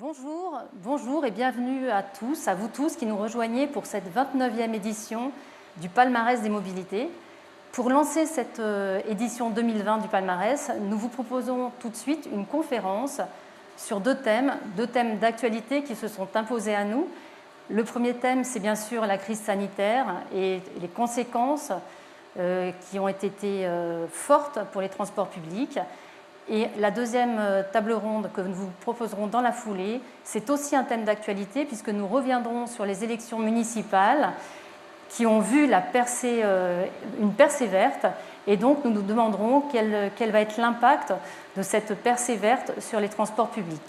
Bonjour et bienvenue à tous, à vous tous qui nous rejoignez pour cette 29e édition du Palmarès des mobilités. Pour lancer cette édition 2020 du Palmarès, nous vous proposons tout de suite une conférence sur deux thèmes d'actualité qui se sont imposés à nous. Le premier thème, c'est bien sûr la crise sanitaire et les conséquences qui ont été fortes pour les transports publics. Et la deuxième table ronde que nous vous proposerons dans la foulée, c'est aussi un thème d'actualité puisque nous reviendrons sur les élections municipales qui ont vu une percée verte et donc nous nous demanderons quel va être l'impact de cette percée verte sur les transports publics.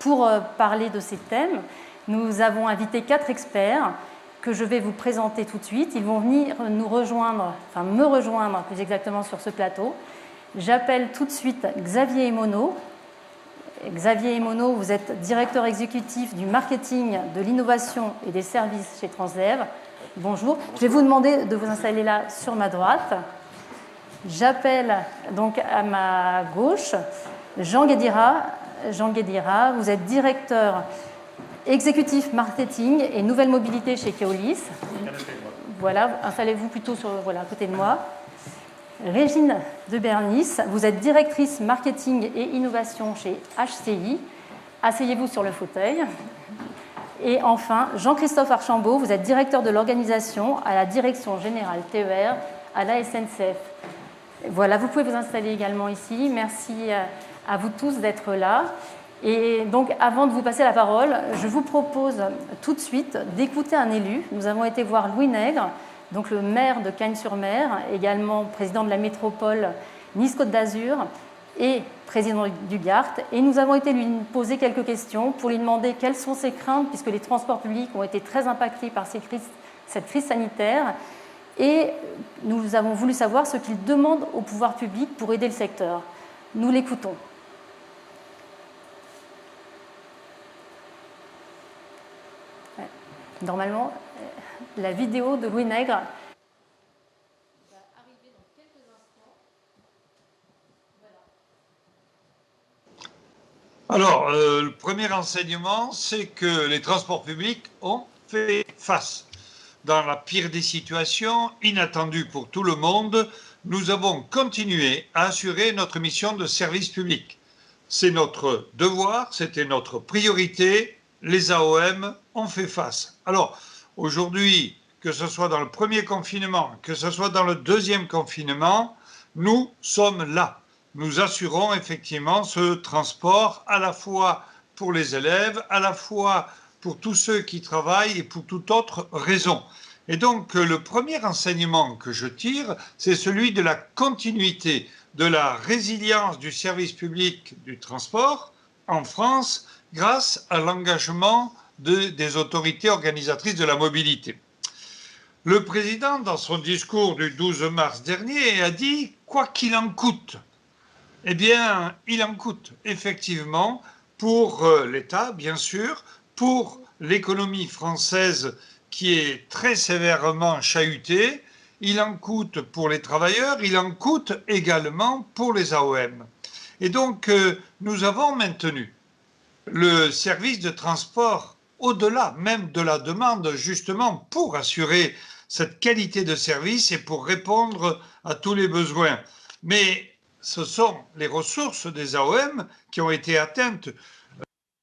Pour parler de ces thèmes, nous avons invité 4 experts que je vais vous présenter tout de suite. Ils vont venir me rejoindre plus exactement sur ce plateau. J'appelle tout de suite Xavier Emono. Xavier Emono, vous êtes directeur exécutif du marketing, de l'innovation et des services chez Transdev. Bonjour. Je vais vous demander de vous installer là sur ma droite. J'appelle donc à ma gauche Jean Guédira. Jean Guédira, vous êtes directeur exécutif marketing et nouvelle mobilité chez Keolis. Voilà, installez-vous plutôt à côté de moi. Régine de Bernis, vous êtes directrice marketing et innovation chez HCI. Asseyez-vous sur le fauteuil. Et enfin, Jean-Christophe Archambault, vous êtes directeur de l'organisation à la Direction Générale TER à la SNCF. Voilà, vous pouvez vous installer également ici. Merci à vous tous d'être là. Et donc, avant de vous passer la parole, je vous propose tout de suite d'écouter un élu. Nous avons été voir Louis Nègre, donc le maire de Cagnes-sur-Mer, également président de la métropole Nice-Côte d'Azur et président du GART. Et nous avons été lui poser quelques questions pour lui demander quelles sont ses craintes, puisque les transports publics ont été très impactés par cette crise sanitaire. Et nous avons voulu savoir ce qu'il demande au pouvoir public pour aider le secteur. Nous l'écoutons. Normalement, la vidéo de Louis Nègre va arriver dans quelques instants. Voilà. Alors, le premier enseignement, c'est que les transports publics ont fait face. Dans la pire des situations, inattendue pour tout le monde, nous avons continué à assurer notre mission de service public. C'est notre devoir, c'était notre priorité. Les AOM ont fait face. Alors, aujourd'hui, que ce soit dans le premier confinement, que ce soit dans le deuxième confinement, nous sommes là. Nous assurons effectivement ce transport à la fois pour les élèves, à la fois pour tous ceux qui travaillent et pour toute autre raison. Et donc, le premier enseignement que je tire, c'est celui de la continuité, de la résilience du service public du transport en France, grâce à l'engagement des autorités organisatrices de la mobilité. Le président, dans son discours du 12 mars dernier, a dit « quoi qu'il en coûte ». Eh bien, il en coûte, effectivement, pour l'État, bien sûr, pour l'économie française qui est très sévèrement chahutée, il en coûte pour les travailleurs, il en coûte également pour les AOM. Et donc, nous avons maintenu le service de transport au-delà même de la demande, justement pour assurer cette qualité de service et pour répondre à tous les besoins. Mais ce sont les ressources des AOM qui ont été atteintes.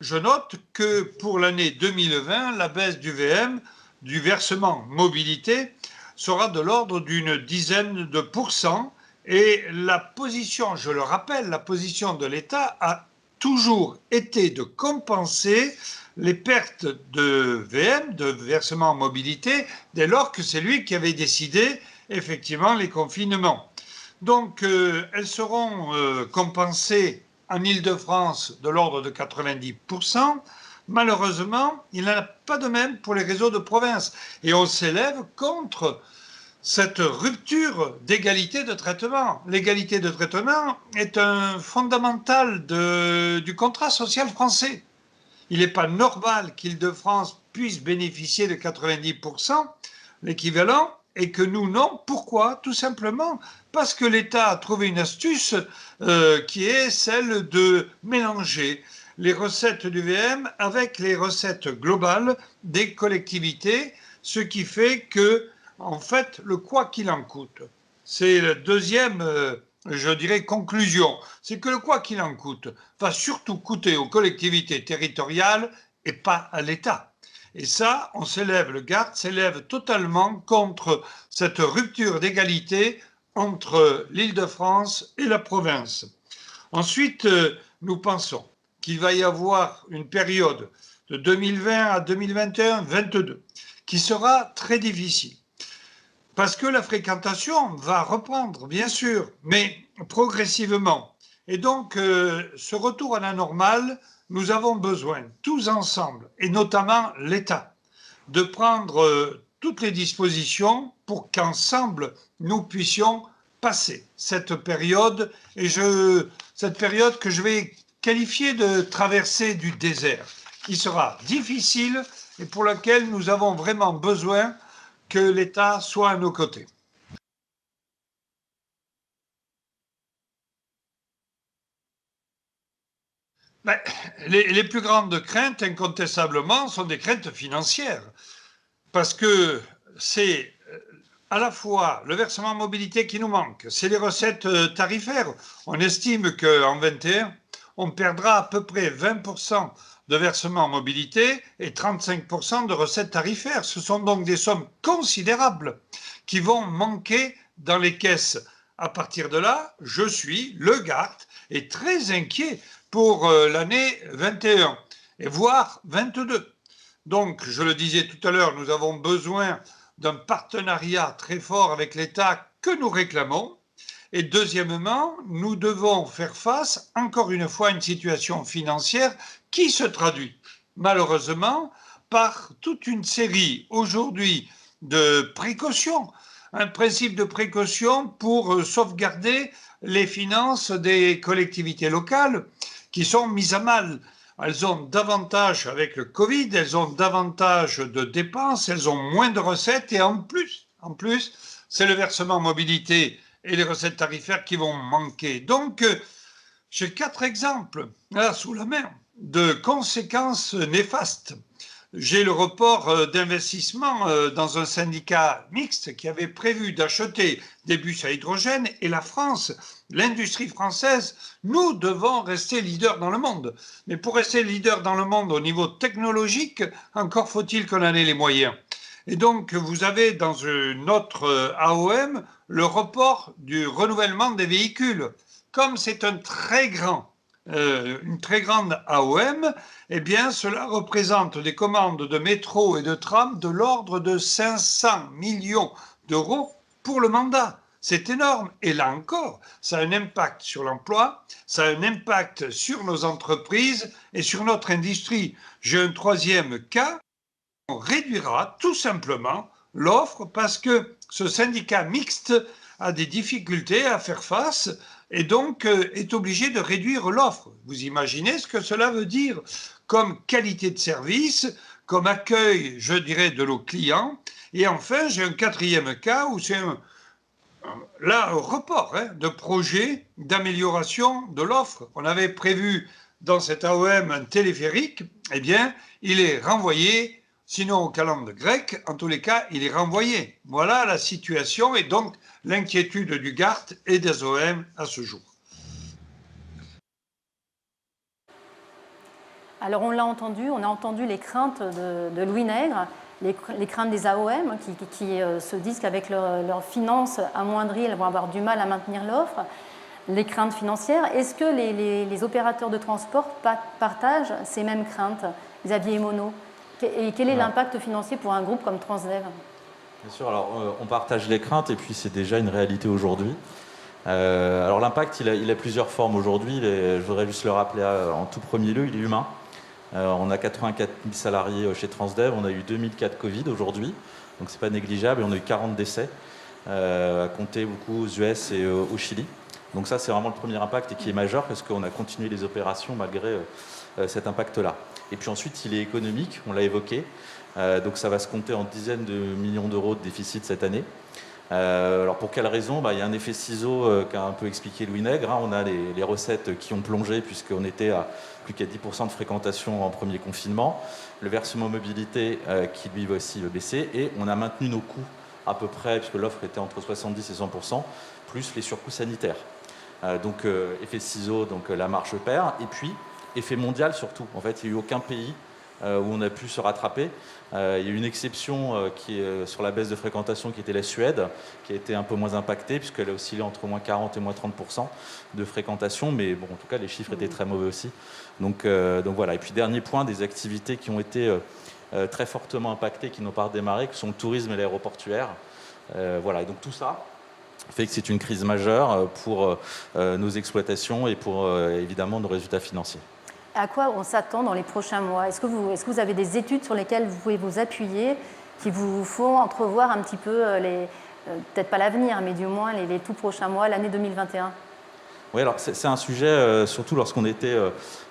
Je note que pour l'année 2020, la baisse du VM, du versement mobilité, sera de l'ordre d'une dizaine de pourcents. Et la position, je le rappelle, la position de l'État a toujours été de compenser les pertes de VM, de versement mobilité, dès lors que c'est lui qui avait décidé effectivement les confinements. Donc, elles seront compensées en Île-de-France de l'ordre de 90%. Malheureusement, il n'en a pas de même pour les réseaux de province. Et on s'élève contre cette rupture d'égalité de traitement. L'égalité de traitement est un fondamental du contrat social français. Il n'est pas normal qu'Île-de-France puisse bénéficier de 90%, l'équivalent, et que nous, non. Pourquoi? Tout simplement parce que l'État a trouvé une astuce qui est celle de mélanger les recettes du VM avec les recettes globales des collectivités, ce qui fait que, en fait, le quoi qu'il en coûte, c'est la deuxième, je dirais, conclusion, c'est que le quoi qu'il en coûte va surtout coûter aux collectivités territoriales et pas à l'État. Et ça, le GART s'élève totalement contre cette rupture d'égalité entre l'Île-de-France et la province. Ensuite, nous pensons qu'il va y avoir une période de 2020 à 2021-22 qui sera très difficile. Parce que la fréquentation va reprendre, bien sûr, mais progressivement. Et donc, ce retour à la normale, nous avons besoin, tous ensemble, et notamment l'État, de prendre toutes les dispositions pour qu'ensemble, nous puissions passer cette période, cette période que je vais qualifier de traversée du désert, qui sera difficile et pour laquelle nous avons vraiment besoin que l'État soit à nos côtés. Ben, les plus grandes craintes, incontestablement, sont des craintes financières. Parce que c'est à la fois le versement mobilité qui nous manque, c'est les recettes tarifaires. On estime qu'en 2021, on perdra à peu près 20% de versement mobilité et 35% de recettes tarifaires. Ce sont donc des sommes considérables qui vont manquer dans les caisses. À partir de là, je suis, le GART, est très inquiet pour l'année 21 et voire 22. Donc, je le disais tout à l'heure, nous avons besoin d'un partenariat très fort avec l'État que nous réclamons. Et deuxièmement, nous devons faire face, encore une fois, à une situation financière qui se traduit malheureusement par toute une série aujourd'hui de précautions, un principe de précaution pour sauvegarder les finances des collectivités locales qui sont mises à mal. Elles ont davantage, avec le Covid, elles ont davantage de dépenses, elles ont moins de recettes et en plus, c'est le versement mobilité et les recettes tarifaires qui vont manquer. Donc, j'ai 4 exemples là sous la main de conséquences néfastes. J'ai le report d'investissement dans un syndicat mixte qui avait prévu d'acheter des bus à hydrogène et la France, l'industrie française, nous devons rester leader dans le monde. Mais pour rester leader dans le monde au niveau technologique, encore faut-il qu'on en ait les moyens. Et donc, vous avez dans notre AOM le report du renouvellement des véhicules. Comme c'est une très grande AOM, eh bien, cela représente des commandes de métro et de tram de l'ordre de 500 millions d'euros pour le mandat. C'est énorme. Et là encore, ça a un impact sur l'emploi, ça a un impact sur nos entreprises et sur notre industrie. J'ai un troisième cas. On réduira tout simplement l'offre parce que ce syndicat mixte a des difficultés à faire face et donc est obligé de réduire l'offre. Vous imaginez ce que cela veut dire comme qualité de service, comme accueil, je dirais, de nos clients. Et enfin, j'ai un quatrième cas où c'est un report de projet d'amélioration de l'offre. On avait prévu dans cet AOM un téléphérique, eh bien, il est renvoyé. Sinon, aux calendes grecques, en tous les cas, il est renvoyé. Voilà la situation et donc l'inquiétude du GART et des OM à ce jour. Alors on l'a entendu, on a entendu les craintes de Louis Nègre, les craintes des AOM qui se disent qu'avec leurs finances amoindries, elles vont avoir du mal à maintenir l'offre, les craintes financières. Est-ce que les opérateurs de transport partagent ces mêmes craintes, Xavier Monod? Et quel est l'impact financier pour un groupe comme Transdev? Bien sûr, alors on partage les craintes et puis c'est déjà une réalité aujourd'hui. Alors l'impact, il a plusieurs formes aujourd'hui. Je voudrais juste le rappeler en tout premier lieu, il est humain. On a 84 000 salariés chez Transdev, on a eu 2000 cas de Covid aujourd'hui, donc c'est pas négligeable, et on a eu 40 décès, à compter beaucoup aux US et au Chili. Donc ça, c'est vraiment le premier impact et qui est majeur parce qu'on a continué les opérations malgré cet impact-là. Et puis ensuite, il est économique, on l'a évoqué, donc ça va se compter en dizaines de millions d'euros de déficit cette année. Alors pour quelle raison? Il y a un effet ciseau qu'a un peu expliqué Louis Nègre. On a les recettes qui ont plongé puisqu'on était à plus qu'à 10% de fréquentation en premier confinement. Le versement mobilité qui lui aussi baisser. Et on a maintenu nos coûts à peu près, puisque l'offre était entre 70 et 100%, plus les surcoûts sanitaires. Donc effet ciseau, donc la marche perd. Et puis effet mondial surtout. En fait, il n'y a eu aucun pays où on a pu se rattraper. Il y a eu une exception qui est sur la baisse de fréquentation, qui était la Suède, qui a été un peu moins impactée, puisqu'elle a oscillé entre moins 40 et moins 30% de fréquentation. Mais bon, en tout cas, les chiffres étaient très mauvais aussi. Donc voilà. Et puis dernier point, des activités qui ont été très fortement impactées, qui n'ont pas redémarré, qui sont le tourisme et l'aéroportuaire. Voilà. Et donc tout ça fait que c'est une crise majeure pour nos exploitations et pour évidemment nos résultats financiers. À quoi on s'attend dans les prochains mois? Est-ce que vous avez des études sur lesquelles vous pouvez vous appuyer, qui vous font entrevoir un petit peu, peut-être pas l'avenir, mais du moins les tout prochains mois, l'année 2021? Oui, alors c'est un sujet, surtout lorsqu'on était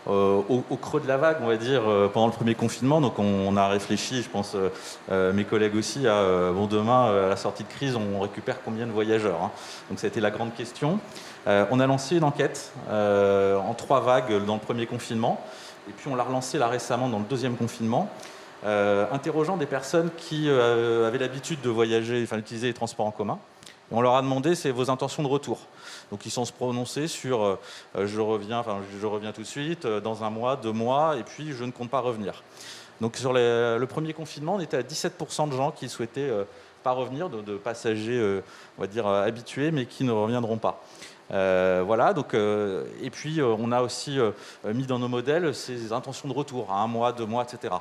au creux de la vague, on va dire, pendant le premier confinement. Donc on a réfléchi, je pense, mes collègues aussi, à demain, à la sortie de crise, on récupère combien de voyageurs, hein. Donc ça a été la grande question. On a lancé une enquête en 3 vagues dans le premier confinement, et puis on l'a relancée là récemment dans le deuxième confinement, interrogeant des personnes qui avaient l'habitude de voyager, enfin d'utiliser les transports en commun. Et on leur a demandé, c'est vos intentions de retour. Donc ils sont se prononcer sur je reviens tout de suite, dans 1 mois, 2 mois, et puis je ne compte pas revenir. Donc sur le premier confinement, on était à 17% de gens qui souhaitaient pas revenir, de passagers, on va dire, habitués, mais qui ne reviendront pas. Voilà, donc, et puis on a aussi mis dans nos modèles ces intentions de retour à 1 mois, 2 mois, etc.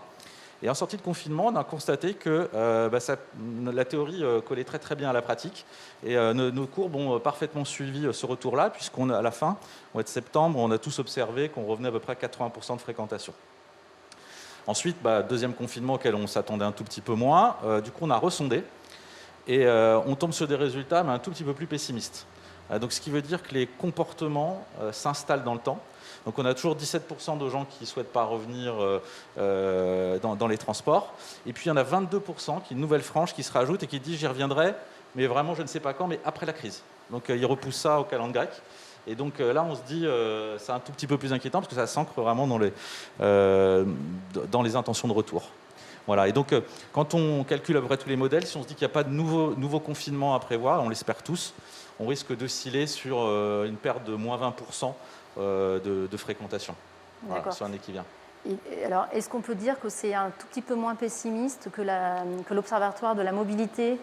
Et en sortie de confinement, on a constaté que la théorie collait très très bien à la pratique, et nos courbes ont parfaitement suivi ce retour-là, puisqu'à la fin, au mois de septembre, on a tous observé qu'on revenait à peu près à 80% de fréquentation. Ensuite, deuxième confinement auquel on s'attendait un tout petit peu moins, du coup on a ressondé, et on tombe sur des résultats mais un tout petit peu plus pessimistes. Donc, ce qui veut dire que les comportements s'installent dans le temps. Donc on a toujours 17% de gens qui ne souhaitent pas revenir dans les transports. Et puis il y en a 22% qui, une nouvelle frange qui se rajoute et qui dit j'y reviendrai, mais vraiment je ne sais pas quand, mais après la crise. Donc ils repoussent ça au calendrier grec. Et donc là on se dit c'est un tout petit peu plus inquiétant parce que ça s'ancre vraiment dans les intentions de retour. Voilà. Et donc quand on calcule à peu près tous les modèles, si on se dit qu'il n'y a pas de nouveau confinement à prévoir, on l'espère tous, on risque d'osciller sur une perte de moins 20% de fréquentation, voilà, sur l'année qui vient. Alors, est-ce qu'on peut dire que c'est un tout petit peu moins pessimiste que l'Observatoire de la mobilité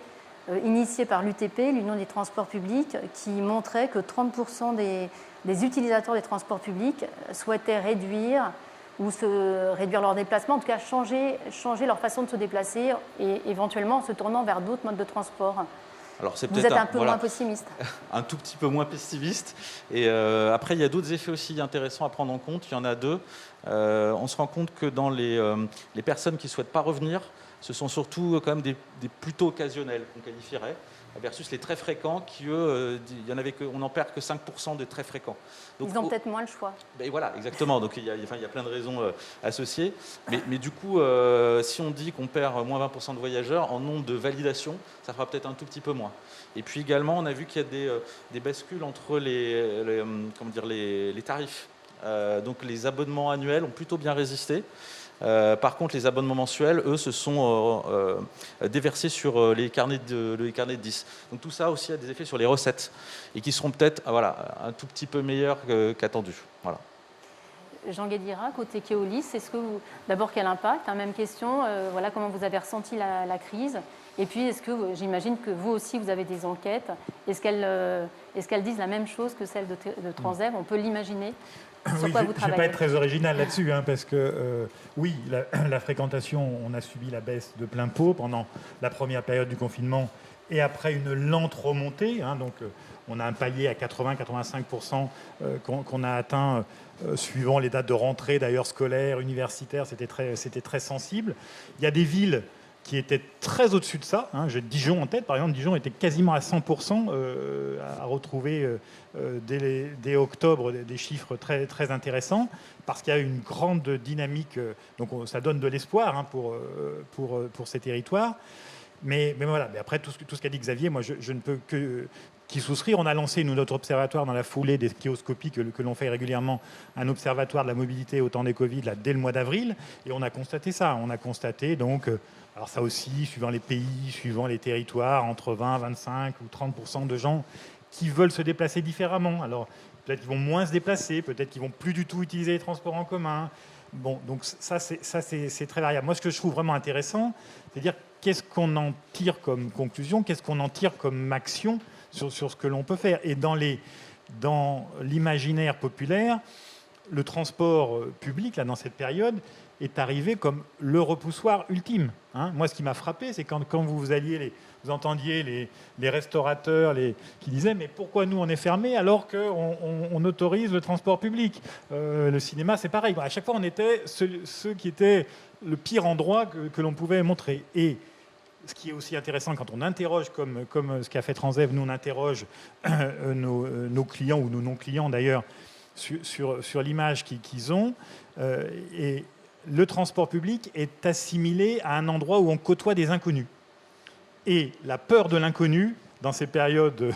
initié par l'UTP, l'Union des transports publics, qui montrait que 30% des utilisateurs des transports publics souhaitaient réduire leurs déplacements, en tout cas changer leur façon de se déplacer et éventuellement en se tournant vers d'autres modes de transport? Alors, vous êtes un peu moins pessimiste. Un tout petit peu moins pessimiste. Et après, il y a d'autres effets aussi intéressants à prendre en compte. Il y en a 2. On se rend compte que dans les personnes qui ne souhaitent pas revenir, ce sont surtout quand même des plutôt occasionnels qu'on qualifierait, versus les très fréquents qui, eux, on n'en perd que 5% des très fréquents. Donc, ils ont peut-être moins le choix. Ben voilà, exactement. Donc il y a plein de raisons associées. Mais du coup, si on dit qu'on perd moins 20% de voyageurs, en nombre de validations, ça fera peut-être un tout petit peu moins. Et puis également, on a vu qu'il y a des bascules entre les tarifs. Donc les abonnements annuels ont plutôt bien résisté. Par contre, les abonnements mensuels, eux, se sont déversés sur les carnets de 10. Donc tout ça aussi a des effets sur les recettes et qui seront peut-être un tout petit peu meilleurs qu'attendu. Voilà. Jean Guédira, côté Keolis, d'abord quel impact, même question, comment vous avez ressenti la crise, et puis est-ce que j'imagine que vous aussi vous avez des enquêtes, est-ce qu'elles disent la même chose que celles de Transdev, on peut l'imaginer? Oui, je ne vais pas être très original là-dessus, parce que oui, la fréquentation, on a subi la baisse de plein pot pendant la première période du confinement et après une lente remontée. Donc on a un palier à 80-85% qu'on a atteint suivant les dates de rentrée, d'ailleurs scolaire, universitaire, c'était très sensible. Il y a des villes qui étaient très au-dessus de ça. J'ai Dijon en tête, par exemple. Dijon était quasiment à 100%, à retrouver dès octobre des chiffres très, très intéressants, parce qu'il y a une grande dynamique. Donc ça donne de l'espoir pour ces territoires. Mais voilà, mais après, tout ce qu'a dit Xavier, moi, je ne peux qu'y souscrire. On a lancé, nous, notre observatoire dans la foulée des kioscopies que l'on fait régulièrement, un observatoire de la mobilité au temps des Covid, là, dès le mois d'avril, et on a constaté ça. On a constaté, donc, alors ça aussi, suivant les pays, suivant les territoires, entre 20, 25 ou 30% de gens qui veulent se déplacer différemment. Alors, peut-être qu'ils vont moins se déplacer, peut-être qu'ils vont plus du tout utiliser les transports en commun. Bon, donc ça, c'est très variable. Moi, ce que je trouve vraiment intéressant, c'est de dire qu'est-ce qu'on en tire comme conclusion, qu'est-ce qu'on en tire comme action sur ce que l'on peut faire. Et dans l'imaginaire populaire, le transport public, là, dans cette période, est arrivé comme le repoussoir ultime. Hein. Moi, ce qui m'a frappé, c'est quand vous entendiez les restaurateurs qui disaient « mais pourquoi nous, on est fermés alors qu'on autorise le transport public ?» Le cinéma, c'est pareil. À chaque fois, on était ceux qui étaient le pire endroit que l'on pouvait montrer. Et ce qui est aussi intéressant quand on interroge, comme ce qu'a fait Transdev, nous on interroge nos clients, ou nos non-clients d'ailleurs, sur l'image qu'ils ont, et le transport public est assimilé à un endroit où on côtoie des inconnus. Et la peur de l'inconnu, dans ces périodes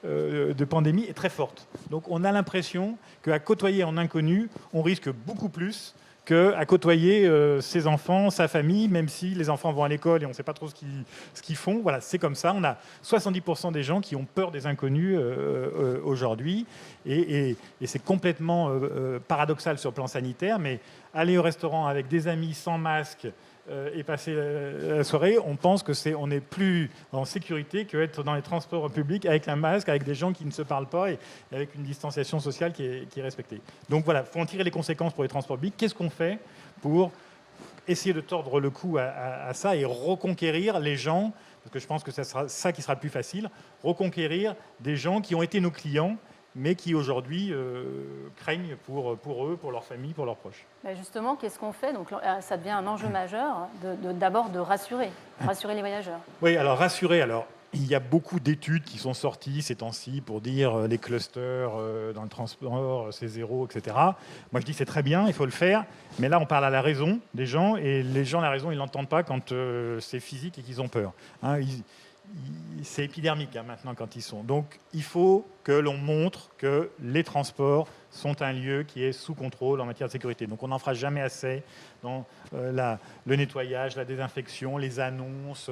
de pandémie, est très forte. Donc on a l'impression qu'à côtoyer en inconnu, on risque beaucoup plus qu'à côtoyer ses enfants, sa famille, même si les enfants vont à l'école et on ne sait pas trop ce qu'ils font. Voilà, c'est comme ça. On a 70% des gens qui ont peur des inconnus aujourd'hui. Et c'est complètement paradoxal sur le plan sanitaire, mais aller au restaurant avec des amis sans masque et passer la soirée, on pense qu'on est plus en sécurité qu'être dans les transports publics avec un masque, avec des gens qui ne se parlent pas et avec une distanciation sociale qui est respectée. Donc voilà, il faut en tirer les conséquences pour les transports publics. Qu'est-ce qu'on fait pour essayer de tordre le cou à ça et reconquérir les gens, parce que je pense que ça sera ça qui sera le plus facile, reconquérir des gens qui ont été nos clients, mais qui aujourd'hui craignent pour eux, pour leur famille, pour leurs proches. Justement, qu'est-ce qu'on fait? Donc, ça devient un enjeu majeur, d'abord de rassurer les voyageurs. Oui, alors rassurer. Alors, il y a beaucoup d'études qui sont sorties ces temps-ci pour dire les clusters dans le transport, c'est zéro, etc. Moi, je dis c'est très bien, il faut le faire, mais là, on parle à la raison des gens, et les gens, la raison, ils ne l'entendent pas quand c'est physique et qu'ils ont peur. Hein, c'est épidermique maintenant quand ils sont. Donc il faut que l'on montre que les transports sont un lieu qui est sous contrôle en matière de sécurité. Donc on n'en fera jamais assez dans le nettoyage, la désinfection, les annonces,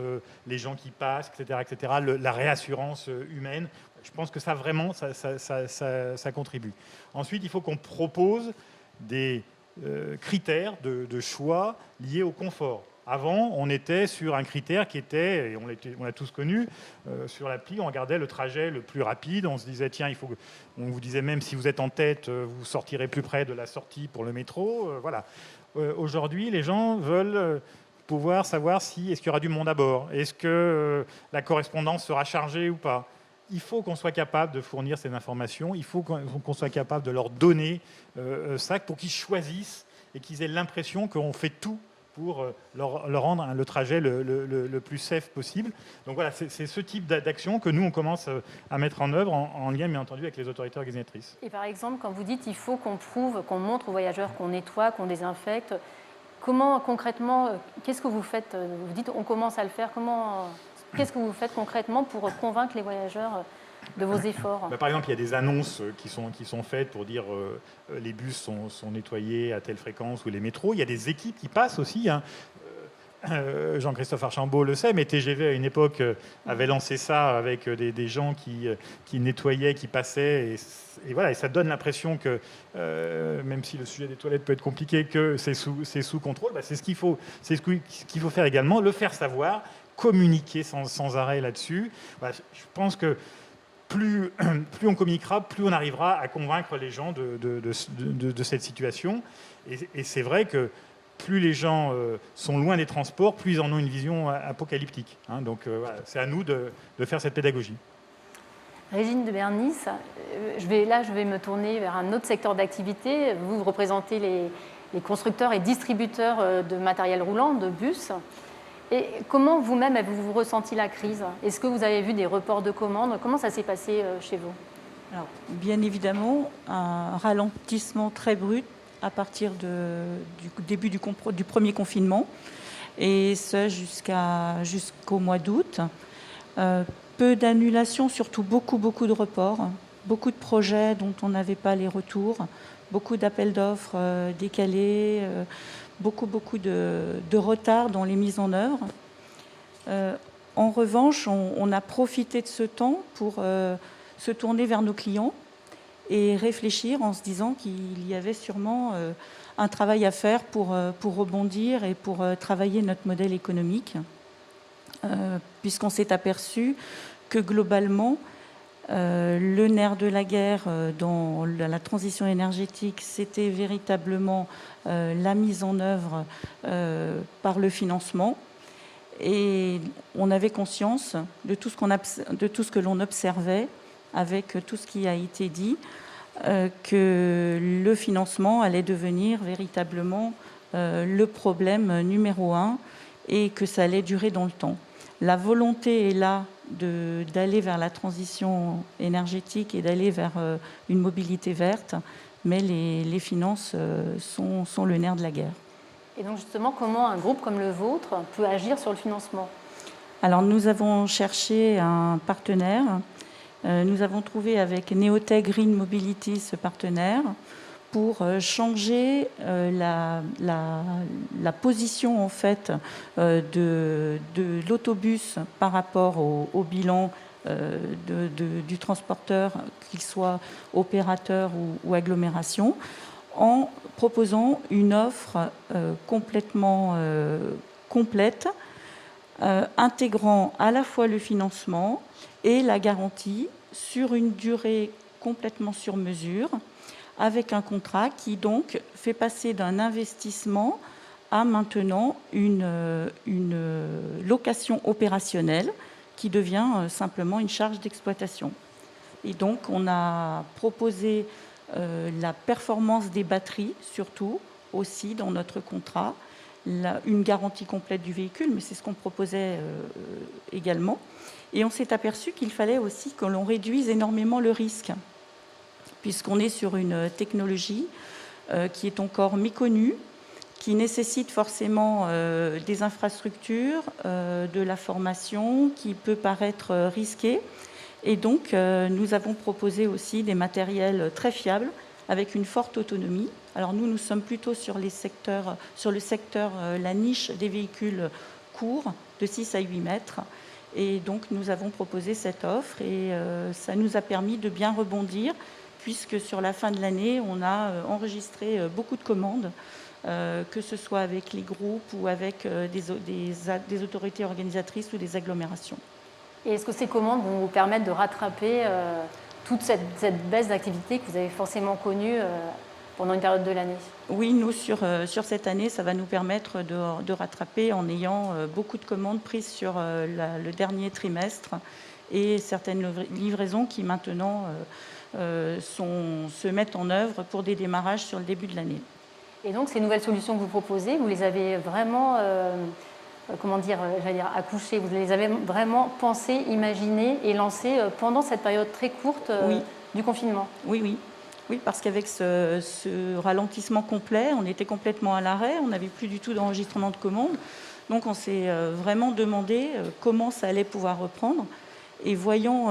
les gens qui passent, etc. La réassurance humaine. Je pense que ça vraiment, ça contribue. Ensuite, il faut qu'on propose des critères de choix liés au confort. Avant, on était sur un critère qui était, et on l'a tous connu, sur l'appli, on regardait le trajet le plus rapide, on se disait, tiens, on vous disait même si vous êtes en tête, vous sortirez plus près de la sortie pour le métro. Voilà. Aujourd'hui, les gens veulent pouvoir savoir est-ce qu'il y aura du monde à bord, est-ce que la correspondance sera chargée ou pas. Il faut qu'on soit capable de fournir ces informations, il faut qu'on soit capable de leur donner ça pour qu'ils choisissent et qu'ils aient l'impression qu'on fait tout pour leur rendre le trajet le plus safe possible. Donc voilà, c'est ce type d'action que nous, on commence à mettre en œuvre en lien, bien entendu, avec les autorités organisatrices. Et par exemple, quand vous dites il faut qu'on prouve, qu'on montre aux voyageurs qu'on nettoie, qu'on désinfecte, comment concrètement, qu'est-ce que vous faites? Vous dites on commence à le faire, qu'est-ce que vous faites concrètement pour convaincre les voyageurs de vos efforts? Par exemple, il y a des annonces qui sont faites pour dire les bus sont nettoyés à telle fréquence, ou les métros. Il y a des équipes qui passent aussi. Hein. Jean-Christophe Archambault le sait, mais TGV à une époque avait lancé ça avec des gens qui nettoyaient, qui passaient. Et voilà, et ça donne l'impression que, même si le sujet des toilettes peut être compliqué, que c'est sous contrôle. C'est ce qu'il faut faire également, le faire savoir, communiquer sans arrêt là-dessus. Voilà, je pense que plus on communiquera, plus on arrivera à convaincre les gens de cette situation. Et c'est vrai que plus les gens sont loin des transports, plus ils en ont une vision apocalyptique. Hein. Donc voilà, c'est à nous de faire cette pédagogie. Régine de Bernis, je vais me tourner vers un autre secteur d'activité. Vous représentez les constructeurs et distributeurs de matériel roulant, de bus. Et comment vous-même avez-vous ressenti la crise? Est-ce que vous avez vu des reports de commandes? Comment ça s'est passé chez vous? Alors, bien évidemment, un ralentissement très brut à partir du début du premier confinement. et ce jusqu'au mois d'août. Peu d'annulations, surtout beaucoup de reports, beaucoup de projets dont on n'avait pas les retours, beaucoup d'appels d'offres décalés, beaucoup de retard dans les mises en œuvre. En revanche, on a profité de ce temps pour se tourner vers nos clients et réfléchir en se disant qu'il y avait sûrement un travail à faire pour rebondir et pour travailler notre modèle économique, puisqu'on s'est aperçu que globalement, le nerf de la guerre dans la transition énergétique, c'était véritablement la mise en œuvre par le financement. Et on avait conscience de tout ce que l'on observait avec tout ce qui a été dit, que le financement allait devenir véritablement le problème numéro 1 et que ça allait durer dans le temps. La volonté est là d'aller vers la transition énergétique et d'aller vers une mobilité verte, mais les finances sont le nerf de la guerre. Et donc justement, comment un groupe comme le vôtre peut agir sur le financement ? Alors nous avons cherché un partenaire. Nous avons trouvé avec Neotech Green Mobility ce partenaire pour changer la position en fait de l'autobus par rapport au bilan du transporteur, qu'il soit opérateur ou agglomération, en proposant une offre complètement complète, intégrant à la fois le financement et la garantie sur une durée complètement sur mesure, avec un contrat qui donc fait passer d'un investissement à maintenant une location opérationnelle qui devient simplement une charge d'exploitation. Et donc on a proposé la performance des batteries, surtout aussi dans notre contrat, une garantie complète du véhicule, mais c'est ce qu'on proposait également. Et on s'est aperçu qu'il fallait aussi que l'on réduise énormément le risque, puisqu'on est sur une technologie qui est encore méconnue, qui nécessite forcément des infrastructures, de la formation, qui peut paraître risquée. Et donc, nous avons proposé aussi des matériels très fiables, avec une forte autonomie. Alors nous sommes plutôt sur le secteur, la niche des véhicules courts, de 6 à 8 mètres. Et donc, nous avons proposé cette offre et ça nous a permis de bien rebondir, puisque sur la fin de l'année, on a enregistré beaucoup de commandes, que ce soit avec les groupes ou avec des autorités organisatrices ou des agglomérations. Et est-ce que ces commandes vont vous permettre de rattraper toute cette baisse d'activité que vous avez forcément connue pendant une période de l'année ? Oui, nous, sur cette année, ça va nous permettre de rattraper en ayant beaucoup de commandes prises sur le dernier trimestre et certaines livraisons qui maintenant se mettent en œuvre pour des démarrages sur le début de l'année. Et donc, ces nouvelles solutions que vous proposez, vous les avez vraiment, accouchées, vous les avez vraiment pensées, imaginées et lancées pendant cette période très courte du confinement ? Oui, parce qu'avec ce ralentissement complet, on était complètement à l'arrêt, on n'avait plus du tout d'enregistrement de commandes. Donc, on s'est vraiment demandé comment ça allait pouvoir reprendre. Et voyant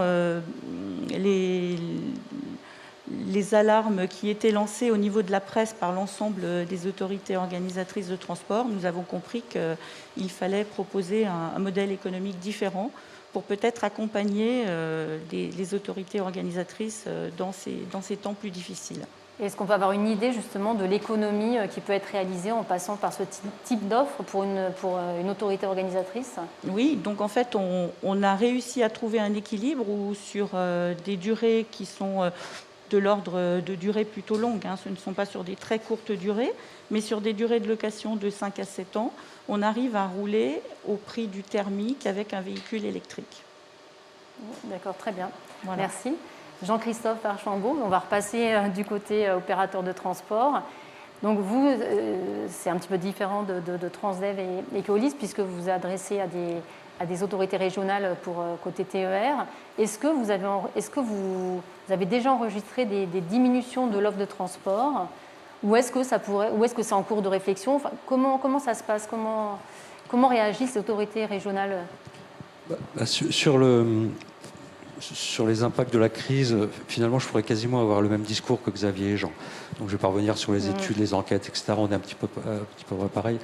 les alarmes qui étaient lancées au niveau de la presse par l'ensemble des autorités organisatrices de transport, nous avons compris qu'il fallait proposer un modèle économique différent pour peut-être accompagner les autorités organisatrices dans ces temps plus difficiles. Est-ce qu'on peut avoir une idée justement de l'économie qui peut être réalisée en passant par ce type d'offre pour une autorité organisatrice ? Oui, donc en fait on a réussi à trouver un équilibre où sur des durées qui sont de l'ordre de durée plutôt longue, ce ne sont pas sur des très courtes durées, mais sur des durées de location de 5 à 7 ans, on arrive à rouler au prix du thermique avec un véhicule électrique. D'accord, très bien. Voilà. Merci. Jean-Christophe Archambault, on va repasser du côté opérateur de transport. Donc vous, c'est un petit peu différent de Transdev et Keolis, puisque vous vous adressez à des autorités régionales pour côté TER. Est-ce que vous avez déjà enregistré des diminutions de l'offre de transport, ou est-ce que c'est en cours de réflexion ? Enfin, comment ça se passe ? Comment réagissent les autorités régionales? Sur les impacts de la crise, finalement, je pourrais quasiment avoir le même discours que Xavier et Jean. Donc, je ne vais pas revenir sur les études, les enquêtes, etc. On est un petit peu pareil.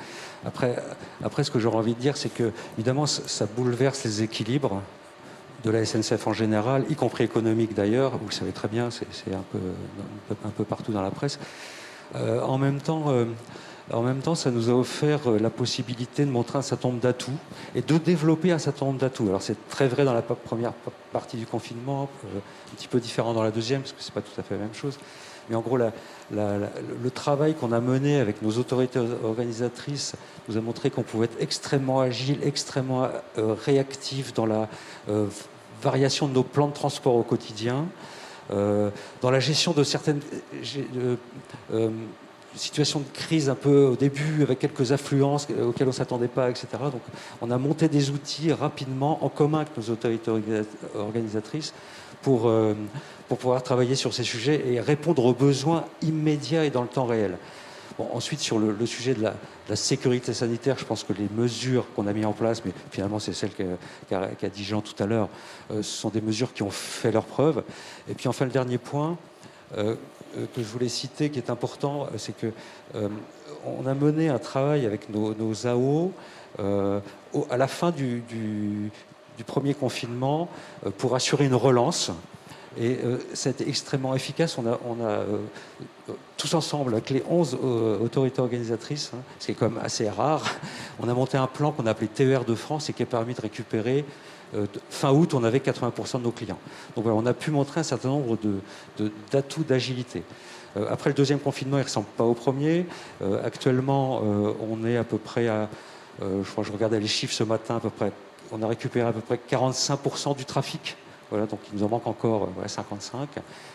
Après, ce que j'aurais envie de dire, c'est que, évidemment, ça bouleverse les équilibres de la SNCF en général, y compris économique d'ailleurs. Vous le savez très bien, c'est un peu partout dans la presse. En même temps, ça nous a offert la possibilité de montrer un certain nombre d'atouts et de développer un certain nombre d'atouts. Alors c'est très vrai dans la première partie du confinement, un petit peu différent dans la deuxième, parce que c'est pas tout à fait la même chose. Mais en gros, le travail qu'on a mené avec nos autorités organisatrices nous a montré qu'on pouvait être extrêmement agile, extrêmement réactif dans la variation de nos plans de transport au quotidien, dans la gestion de certaines situation de crise un peu au début, avec quelques affluences auxquelles on ne s'attendait pas, etc. Donc on a monté des outils rapidement, en commun avec nos autorités organisatrices, pour pouvoir travailler sur ces sujets et répondre aux besoins immédiats et dans le temps réel. Bon, ensuite, sur le sujet de la sécurité sanitaire, je pense que les mesures qu'on a mises en place, mais finalement c'est celle qu'a dit Jean tout à l'heure, ce sont des mesures qui ont fait leurs preuves. Et puis enfin, le dernier point que je voulais citer, qui est important, c'est que on a mené un travail avec nos AO à la fin du premier confinement pour assurer une relance. Et ça a été extrêmement efficace. On a tous ensemble, avec les 11 autorités organisatrices, ce qui est quand même assez rare, on a monté un plan qu'on a appelé TER de France et qui a permis de récupérer. Fin août, on avait 80% de nos clients. Donc voilà, on a pu montrer un certain nombre d'atouts d'agilité. Après le deuxième confinement, il ne ressemble pas au premier. Actuellement, on est à peu près à... je crois que je regardais les chiffres ce matin, à peu près, on a récupéré à peu près 45% du trafic. Voilà, donc il nous en manque encore 55.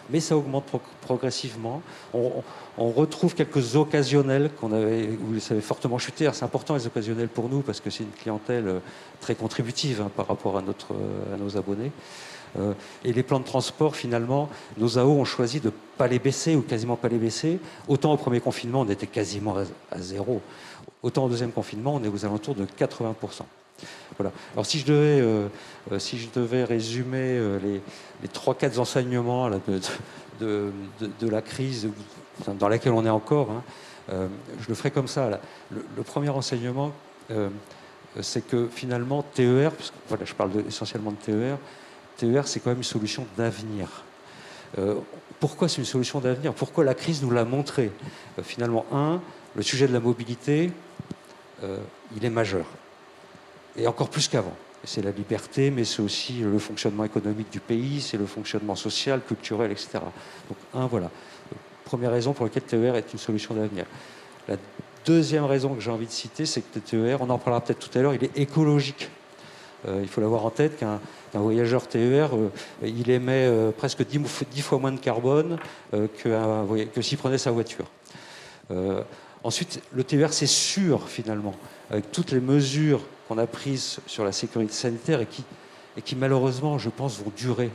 Mais ça augmente progressivement. On retrouve quelques occasionnels qu'on avait, où ça avait fortement chuté. Alors, c'est important les occasionnels pour nous parce que c'est une clientèle très contributive par rapport à nos abonnés. Et les plans de transport, finalement, nos AO ont choisi de ne pas les baisser ou quasiment pas les baisser. Autant au premier confinement, on était quasiment à zéro. Autant au deuxième confinement, on est aux alentours de 80%. Voilà. Alors si je devais résumer les 3-4 enseignements là, de la crise dans laquelle on est encore, je le ferai comme ça. Là. Le premier enseignement, c'est que finalement TER, parce que voilà, je parle essentiellement de TER, TER c'est quand même une solution d'avenir. Pourquoi c'est une solution d'avenir? Pourquoi la crise nous l'a montré? Finalement, le sujet de la mobilité, il est majeur. Et encore plus qu'avant. C'est la liberté, mais c'est aussi le fonctionnement économique du pays, c'est le fonctionnement social, culturel, etc. Donc, voilà. Première raison pour laquelle TER est une solution d'avenir. La deuxième raison que j'ai envie de citer, c'est que le TER, on en parlera peut-être tout à l'heure, il est écologique. Il faut l'avoir en tête qu'un voyageur TER, il émet presque 10 fois moins de carbone que s'il prenait sa voiture. Ensuite, le TER, c'est sûr, finalement, avec toutes les mesures qu'on a prises sur la sécurité sanitaire et qui malheureusement, je pense, vont durer.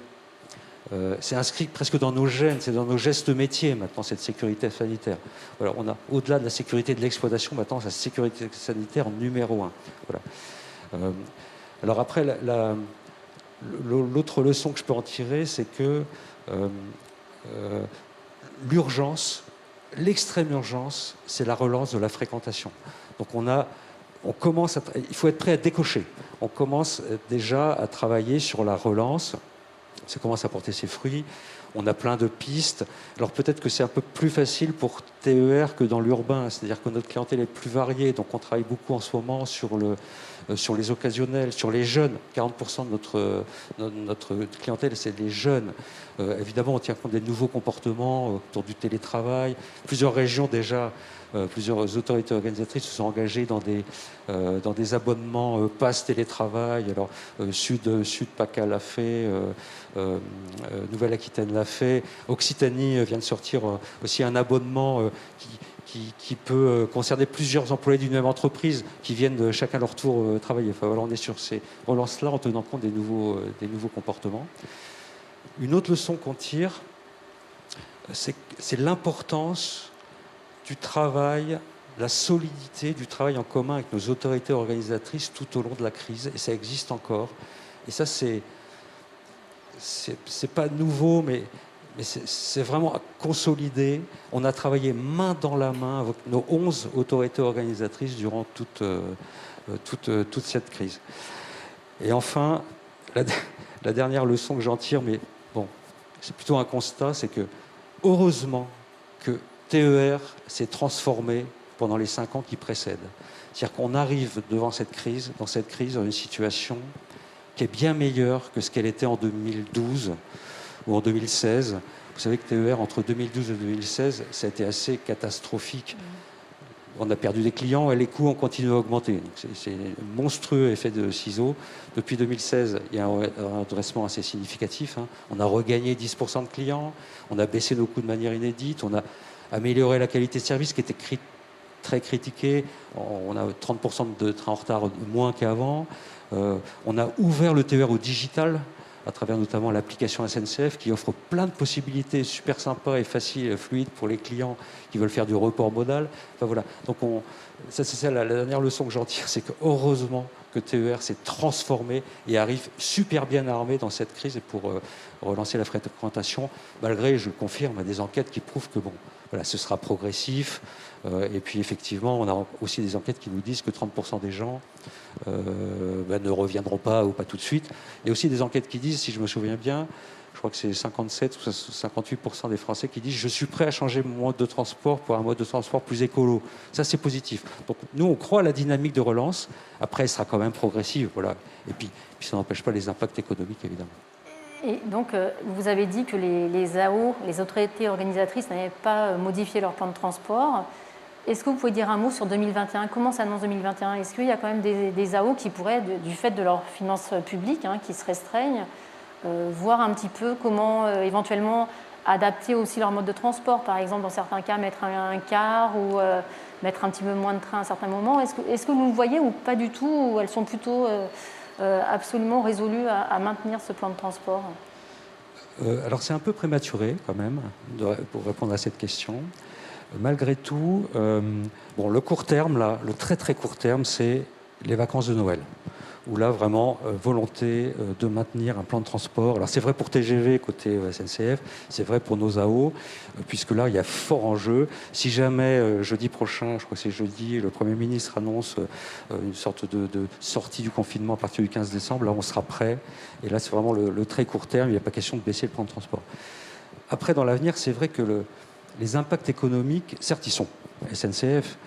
C'est inscrit presque dans nos gènes, c'est dans nos gestes métiers, maintenant, cette sécurité sanitaire. Voilà, on a, au-delà de la sécurité de l'exploitation, maintenant, la sécurité sanitaire numéro 1. Voilà. Alors après, l'autre leçon que je peux en tirer, c'est que l'urgence, l'extrême urgence, c'est la relance de la fréquentation. Donc il faut être prêt à décocher. On commence déjà à travailler sur la relance. Ça commence à porter ses fruits. On a plein de pistes. Alors peut-être que c'est un peu plus facile pour TER que dans l'urbain. C'est-à-dire que notre clientèle est plus variée. Donc on travaille beaucoup en ce moment sur les occasionnels, sur les jeunes. 40% de notre clientèle, c'est les jeunes. Évidemment, on tient compte des nouveaux comportements autour du télétravail. Plusieurs régions déjà, plusieurs autorités organisatrices se sont engagées dans des abonnements pass télétravail. Alors, Sud PACA l'a fait, Nouvelle-Aquitaine l'a fait. Occitanie vient de sortir aussi un abonnement qui peut concerner plusieurs employés d'une même entreprise qui viennent chacun leur tour travailler. Enfin, voilà, on est sur ces relances-là en tenant compte des nouveaux comportements. Une autre leçon qu'on tire, c'est l'importance du travail la solidité du travail en commun avec nos autorités organisatrices tout au long de la crise, et ça existe encore. Et ça, c'est pas nouveau, mais c'est vraiment à consolider. On a travaillé main dans la main avec nos 11 autorités organisatrices durant toute cette crise. Et enfin, la dernière leçon que j'en tire, mais bon, c'est plutôt un constat, c'est que heureusement que TER s'est transformé pendant les 5 ans qui précèdent. C'est-à-dire qu'on arrive dans cette crise, dans une situation qui est bien meilleure que ce qu'elle était en 2012 ou en 2016. Vous savez que TER, entre 2012 et 2016, ça a été assez catastrophique. On a perdu des clients et les coûts ont continué à augmenter. C'est un monstrueux effet de ciseaux. Depuis 2016, il y a un redressement assez significatif. On a regagné 10% de clients, on a baissé nos coûts de manière inédite, on a amélioré la qualité de service qui était très critiquée. On a 30% de trains en retard moins qu'avant. On a ouvert le TER au digital, à travers notamment l'application SNCF qui offre plein de possibilités super sympas et faciles et fluides pour les clients qui veulent faire du report modal. Enfin, voilà. Donc c'est ça la dernière leçon que j'en tire, c'est que heureusement que TER s'est transformé et arrive super bien armé dans cette crise et pour relancer la fréquentation, malgré, je confirme, des enquêtes qui prouvent que bon, voilà, ce sera progressif. Et puis effectivement, on a aussi des enquêtes qui nous disent que 30% des gens ne reviendront pas ou pas tout de suite. Et aussi des enquêtes qui disent, si je me souviens bien, je crois que c'est 57 ou 58% des Français qui disent « je suis prêt à changer mon mode de transport pour un mode de transport plus écolo ». Ça, c'est positif. Donc nous, on croit à la dynamique de relance. Après, elle sera quand même progressive. Voilà. Et puis ça n'empêche pas les impacts économiques, évidemment. Et donc, vous avez dit que les AO, les autorités organisatrices, n'avaient pas modifié leur plan de transport. Est-ce que vous pouvez dire un mot sur 2021 ? Comment s'annonce 2021 ? Est-ce qu'il y a quand même des AO qui pourraient, du fait de leurs finances publiques, qui se restreignent, voir un petit peu comment éventuellement adapter aussi leur mode de transport ? Par exemple, dans certains cas, mettre un car ou mettre un petit peu moins de train à certains moments. Est-ce que vous le voyez ou pas du tout ? Ou elles sont plutôt absolument résolues à maintenir ce plan de transport ? Alors c'est un peu prématuré quand même pour répondre à cette question. Malgré tout, le court terme, là, le très très court terme, c'est les vacances de Noël, où là vraiment volonté de maintenir un plan de transport. Alors c'est vrai pour TGV côté SNCF, c'est vrai pour nos AO, puisque là il y a fort enjeu. Si jamais jeudi prochain, je crois que c'est jeudi, le Premier ministre annonce une sorte de sortie du confinement à partir du 15 décembre, là on sera prêt. Et là c'est vraiment le très court terme, il n'y a pas question de baisser le plan de transport. Après dans l'avenir, c'est vrai que les impacts économiques, certes, ils sont SNCF,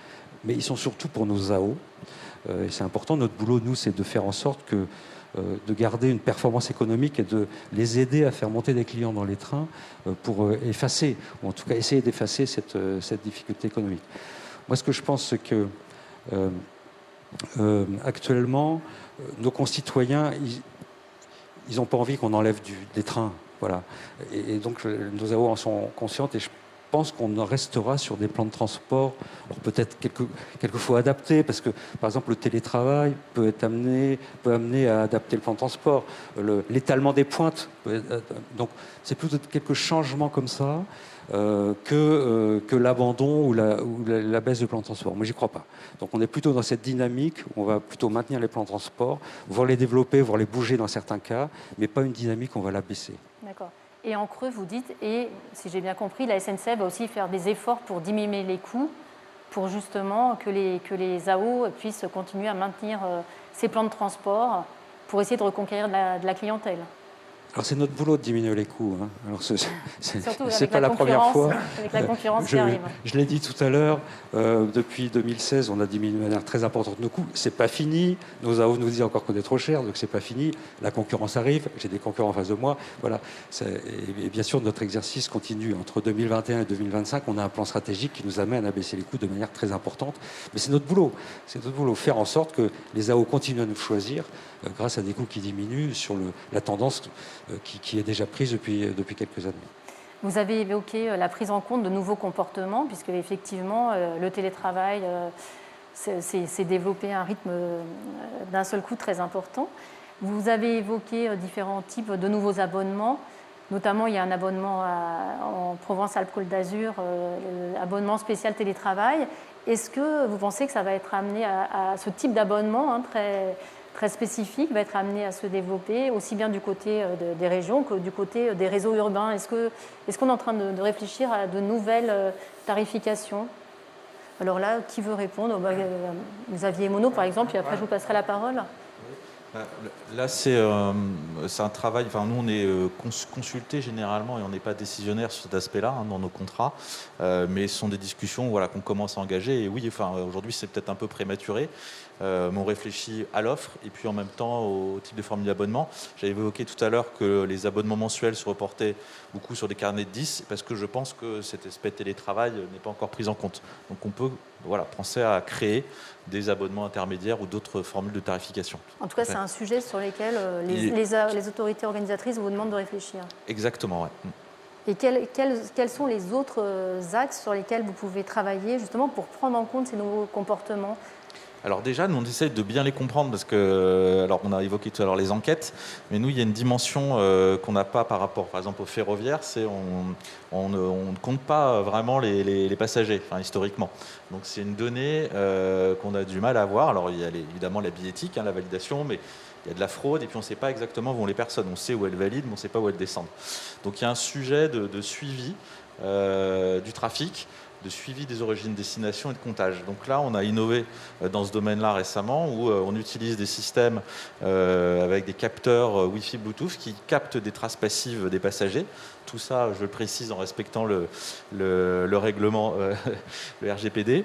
mais ils sont surtout pour nos AO. Et c'est important. Notre boulot, nous, c'est de faire en sorte de garder une performance économique et de les aider à faire monter des clients dans les trains pour effacer, ou en tout cas essayer d'effacer cette difficulté économique. Moi, ce que je pense, c'est que actuellement, nos concitoyens, ils n'ont pas envie qu'on enlève des trains. Voilà. Et donc, nos AO en sont conscientes et je pense qu'on en restera sur des plans de transport, alors peut-être quelquefois adaptés, parce que, par exemple, le télétravail peut amener à adapter le plan de transport, l'étalement des pointes. Donc, c'est plutôt quelques changements comme ça que l'abandon ou la baisse du plan de transport. Moi, j'y crois pas. Donc, on est plutôt dans cette dynamique où on va plutôt maintenir les plans de transport, voire les développer, voire les bouger dans certains cas, mais pas une dynamique où on va la baisser. D'accord. Et en creux, vous dites, et si j'ai bien compris, la SNCF va aussi faire des efforts pour diminuer les coûts, pour justement que les AO puissent continuer à maintenir ces plans de transport pour essayer de reconquérir de la clientèle. Alors c'est notre boulot de diminuer les coûts. Alors c'est pas la première fois. Avec la concurrence qui arrive. Je l'ai dit tout à l'heure, depuis 2016, on a diminué de manière très importante nos coûts. C'est pas fini. Nos AO nous disent encore qu'on est trop cher, donc c'est pas fini. La concurrence arrive. J'ai des concurrents en face de moi. Voilà. Et bien sûr, notre exercice continue. Entre 2021 et 2025, on a un plan stratégique qui nous amène à baisser les coûts de manière très importante. Mais c'est notre boulot. C'est notre boulot, faire en sorte que les AO continuent à nous choisir grâce à des coûts qui diminuent sur la tendance qui est déjà prise depuis quelques années. Vous avez évoqué la prise en compte de nouveaux comportements, puisque effectivement, le télétravail s'est développé à un rythme d'un seul coup très important. Vous avez évoqué différents types de nouveaux abonnements. Notamment, il y a un abonnement en Provence-Alpes-Côte d'Azur, abonnement spécial télétravail. Est-ce que vous pensez que ça va être amené à ce type d'abonnement très spécifique va être amené à se développer, aussi bien du côté des régions que du côté des réseaux urbains? Est-ce qu'on est en train de réfléchir à de nouvelles tarifications? Alors là, qui veut répondre? Xavier Monod, par exemple, et après je vous passerai la parole. Là, c'est un travail. Enfin, nous, on est consultés généralement et on n'est pas décisionnaire sur cet aspect-là dans nos contrats. Mais ce sont des discussions qu'on commence à engager. Et oui, enfin, aujourd'hui, c'est peut-être un peu prématuré. Mais on réfléchit à l'offre et puis en même temps au type de formule d'abonnement. J'avais évoqué tout à l'heure que les abonnements mensuels se reportaient beaucoup sur des carnets de 10 parce que je pense que cet aspect télétravail n'est pas encore pris en compte. Donc on peut penser à créer des abonnements intermédiaires ou d'autres formules de tarification. En tout cas, c'est un sujet sur lequel les autorités organisatrices vous demandent de réfléchir. Exactement, oui. Et quels sont les autres axes sur lesquels vous pouvez travailler justement pour prendre en compte ces nouveaux comportements? Alors déjà, nous on essaie de bien les comprendre parce que, alors on a évoqué tout à l'heure les enquêtes, mais nous il y a une dimension qu'on n'a pas par rapport, par exemple, au ferroviaire, c'est on ne compte pas vraiment les passagers, historiquement. Donc c'est une donnée qu'on a du mal à avoir. Alors il y a évidemment la billettique, la validation, mais il y a de la fraude et puis on ne sait pas exactement où vont les personnes. On sait où elles valident, mais on ne sait pas où elles descendent. Donc il y a un sujet de suivi du trafic, de suivi des origines, destination et de comptage. Donc là, on a innové dans ce domaine-là récemment où on utilise des systèmes avec des capteurs Wi-Fi Bluetooth qui captent des traces passives des passagers. Tout ça, je le précise, en respectant le règlement, le RGPD.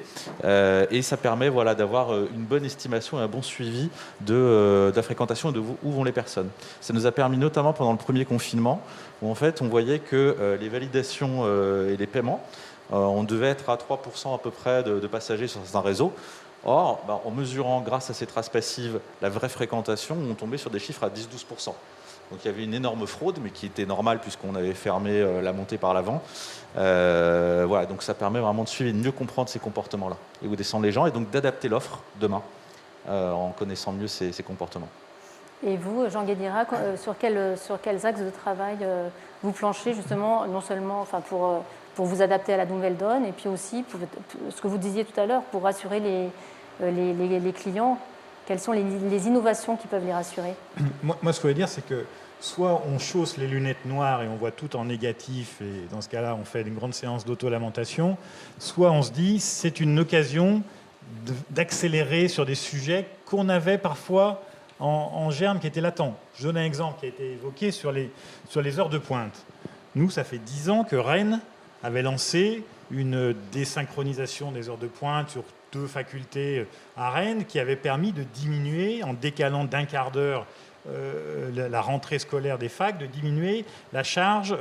Et ça permet d'avoir une bonne estimation et un bon suivi de la fréquentation et de où vont les personnes. Ça nous a permis notamment pendant le premier confinement où en fait on voyait que les validations et les paiements, on devait être à 3% à peu près de passagers sur certains réseaux. Or, en mesurant grâce à ces traces passives la vraie fréquentation, on tombait sur des chiffres à 10-12%. Donc il y avait une énorme fraude, mais qui était normale puisqu'on avait fermé la montée par l'avant. Donc ça permet vraiment de suivre et de mieux comprendre ces comportements-là et où descendent les gens et donc d'adapter l'offre demain en connaissant mieux ces comportements. Et vous, Jean Guédira, sur quels axes de travail vous planchez justement, non seulement pour vous adapter à la nouvelle donne, et puis aussi, pour ce que vous disiez tout à l'heure, pour rassurer les clients, quelles sont les innovations qui peuvent les rassurer? Moi, ce que je voulais dire, c'est que soit on chausse les lunettes noires et on voit tout en négatif, et dans ce cas-là, on fait une grande séance d'auto-lamentation, soit on se dit c'est une occasion d'accélérer sur des sujets qu'on avait parfois en germe, qui étaient latents. Je donne un exemple qui a été évoqué sur les heures de pointe. Nous, ça fait 10 ans que Rennes avait lancé une désynchronisation des heures de pointe sur 2 facultés à Rennes qui avait permis de diminuer, en décalant d'1 quart d'heure la rentrée scolaire des facs, de diminuer la charge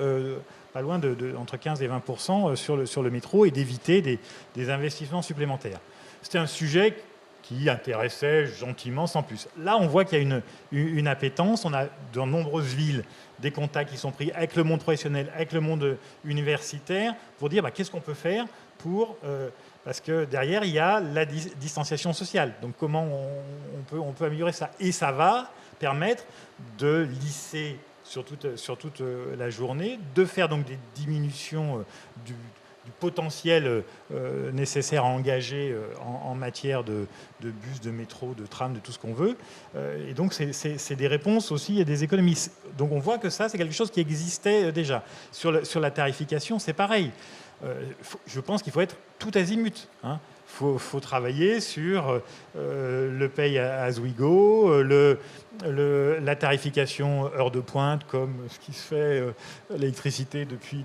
pas loin entre 15 et 20% sur le métro et d'éviter des investissements supplémentaires. C'était un sujet qui intéressait gentiment, sans plus. Là, on voit qu'il y a une appétence. On a dans nombreuses villes des contacts qui sont pris avec le monde professionnel, avec le monde universitaire, pour dire qu'est-ce qu'on peut faire pour... parce que derrière, il y a la distanciation sociale. Donc comment on peut améliorer ça? Et ça va permettre de lisser sur toute la journée, de faire donc des diminutions du potentiel nécessaire à engager en matière de bus, de métro, de tram, de tout ce qu'on veut. Et donc, c'est des réponses aussi et des économies. Donc, on voit que ça, c'est quelque chose qui existait déjà. Sur la tarification, c'est pareil. Je pense qu'il faut être tout azimut. Faut travailler sur le pay as we go, la tarification heure de pointe, comme ce qui se fait l'électricité depuis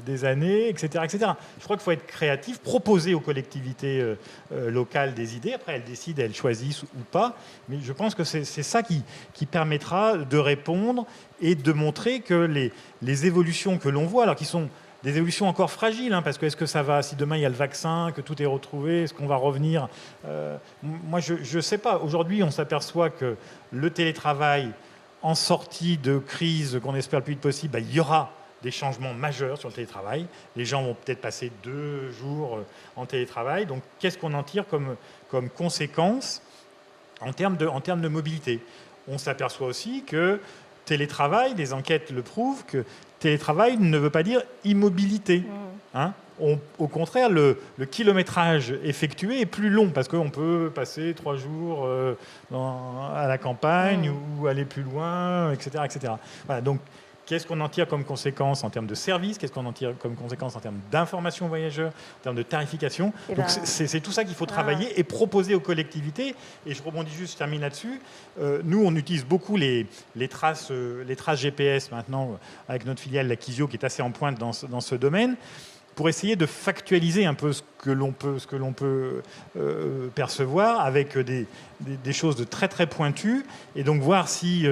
des années, etc., etc. Je crois qu'il faut être créatif, proposer aux collectivités locales des idées. Après, elles décident, elles choisissent ou pas. Mais je pense que c'est ça qui permettra de répondre et de montrer que les évolutions que l'on voit, alors qui sont des évolutions encore fragiles, parce que est-ce que ça va, si demain il y a le vaccin, que tout est retrouvé, est-ce qu'on va revenir moi, je ne sais pas. Aujourd'hui, on s'aperçoit que le télétravail, en sortie de crise, qu'on espère le plus vite possible, il y aura des changements majeurs sur le télétravail. Les gens vont peut-être passer 2 jours en télétravail. Donc, qu'est-ce qu'on en tire comme conséquence en termes de mobilité? On s'aperçoit aussi que télétravail, les enquêtes le prouvent, que télétravail ne veut pas dire immobilité. Hein. Au contraire, le kilométrage effectué est plus long parce qu'on peut passer 3 jours à la campagne ou aller plus loin, etc. etc. Voilà, donc, qu'est-ce qu'on en tire comme conséquence en termes de services? Qu'est-ce qu'on en tire comme conséquence en termes d'information aux voyageurs, en termes de tarification? Donc c'est tout ça qu'il faut travailler et proposer aux collectivités. Et je rebondis juste, je termine là-dessus. Nous, on utilise beaucoup les traces GPS maintenant avec notre filiale, la Kizio, qui est assez en pointe dans ce domaine, pour essayer de factualiser un peu ce que l'on peut percevoir avec des choses de très très pointues, et donc voir si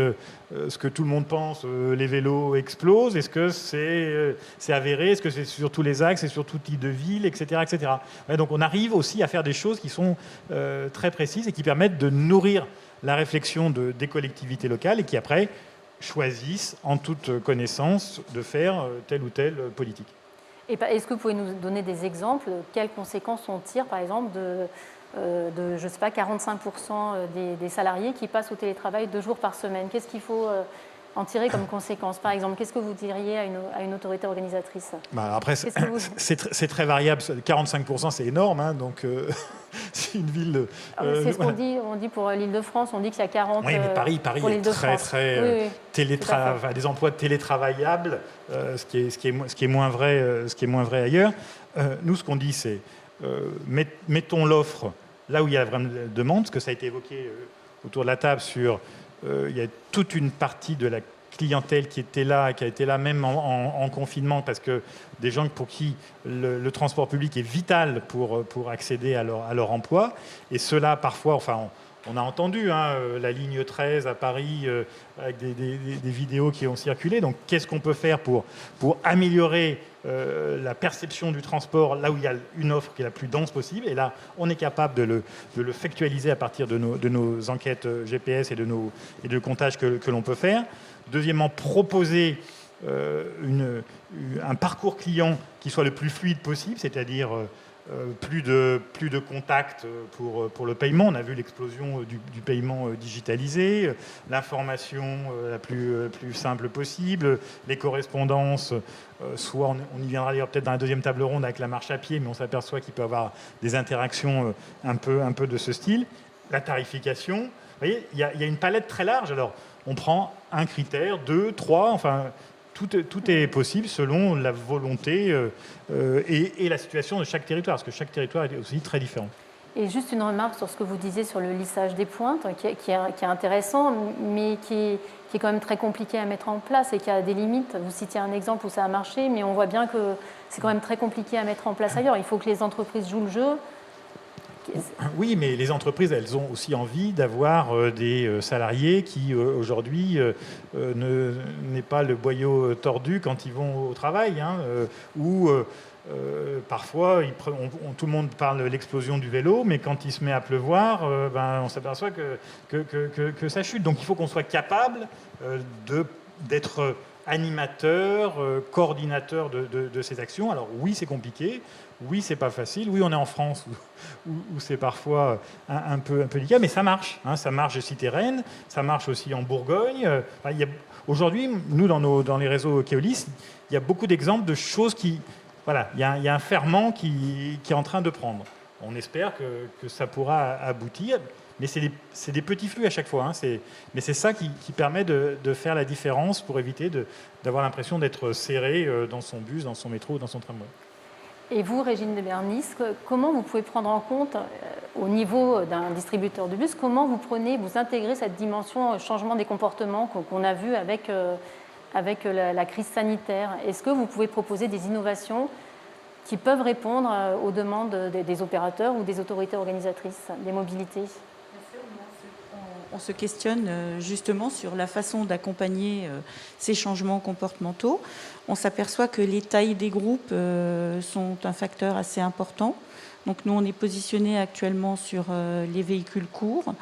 ce que tout le monde pense, les vélos explosent, est-ce que c'est avéré, est-ce que c'est sur tous les axes, c'est sur tout type de ville, etc. etc. Ouais, donc on arrive aussi à faire des choses qui sont très précises et qui permettent de nourrir la réflexion des collectivités locales et qui après choisissent en toute connaissance de faire telle ou telle politique. Et est-ce que vous pouvez nous donner des exemples? Quelles conséquences on tire, par exemple, je ne sais pas, 45% des salariés qui passent au télétravail 2 jours par semaine? Qu'est-ce qu'il faut en tirer comme conséquence? Par exemple, qu'est-ce que vous diriez à une autorité organisatrice? Après, c'est très variable. 45%, c'est énorme. Hein, donc, c'est une ville... c'est ce qu'on dit. On dit pour l'Île-de-France, on dit qu'il y a 40... Oui, mais Paris pour est très des emplois télétravaillables, ce qui est moins vrai ailleurs. Nous, ce qu'on dit, c'est mettons l'offre là où il y a vraiment demande, parce que ça a été évoqué autour de la table sur... il y a toute une partie de la clientèle qui était là, qui a été là même en confinement, parce que des gens pour qui le transport public est vital pour accéder à leur emploi. Et cela, parfois, enfin, on a entendu la ligne 13 à Paris avec des vidéos qui ont circulé. Donc, qu'est-ce qu'on peut faire pour améliorer la perception du transport là où il y a une offre qui est la plus dense possible? Et là, on est capable de le factualiser à partir de nos enquêtes GPS et de comptages que l'on peut faire. Deuxièmement, proposer un parcours client qui soit le plus fluide possible, c'est-à-dire plus de contacts pour le paiement. On a vu l'explosion du paiement digitalisé, l'information la plus simple possible, les correspondances, soit on y viendra d'ailleurs peut-être dans la deuxième table ronde avec la marche à pied, mais on s'aperçoit qu'il peut y avoir des interactions un peu de ce style. La tarification, vous voyez, il y a une palette très large. Alors, on prend un critère, 2, 3, enfin... Tout est possible selon la volonté et la situation de chaque territoire, parce que chaque territoire est aussi très différent. Et juste une remarque sur ce que vous disiez sur le lissage des pointes, qui est intéressant, mais qui est quand même très compliqué à mettre en place et qui a des limites. Vous citiez un exemple où ça a marché, mais on voit bien que c'est quand même très compliqué à mettre en place ailleurs. Il faut que les entreprises jouent le jeu. Oui, mais les entreprises, elles ont aussi envie d'avoir des salariés qui, aujourd'hui, n'aient pas le boyau tordu quand ils vont au travail, ou parfois, tout le monde parle de l'explosion du vélo, mais quand il se met à pleuvoir, on s'aperçoit que ça chute. Donc il faut qu'on soit capable d'être animateur, coordinateur de ces actions. Alors oui, c'est compliqué, oui, c'est pas facile, oui, on est en France où c'est parfois un peu délicat, mais ça marche. Ça marche, je cite Rennes, ça marche aussi en Bourgogne. Aujourd'hui, nous, dans les réseaux Keolis, il y a beaucoup d'exemples de choses qui... Voilà, il y a un ferment qui est en train de prendre. On espère que ça pourra aboutir. Mais c'est des petits flux à chaque fois. Mais c'est ça qui permet de faire la différence pour éviter d'avoir l'impression d'être serré dans son bus, dans son métro, dans son tramway. Et vous, Régine de Bernis, comment vous pouvez prendre en compte, au niveau d'un distributeur de bus, comment vous intégrez cette dimension changement des comportements qu'on a vu avec la crise sanitaire? Est-ce que vous pouvez proposer des innovations qui peuvent répondre aux demandes des opérateurs ou des autorités organisatrices des mobilités? On se questionne justement sur la façon d'accompagner ces changements comportementaux. On s'aperçoit que les tailles des groupes sont un facteur assez important. Donc nous, on est positionné actuellement sur les véhicules courts.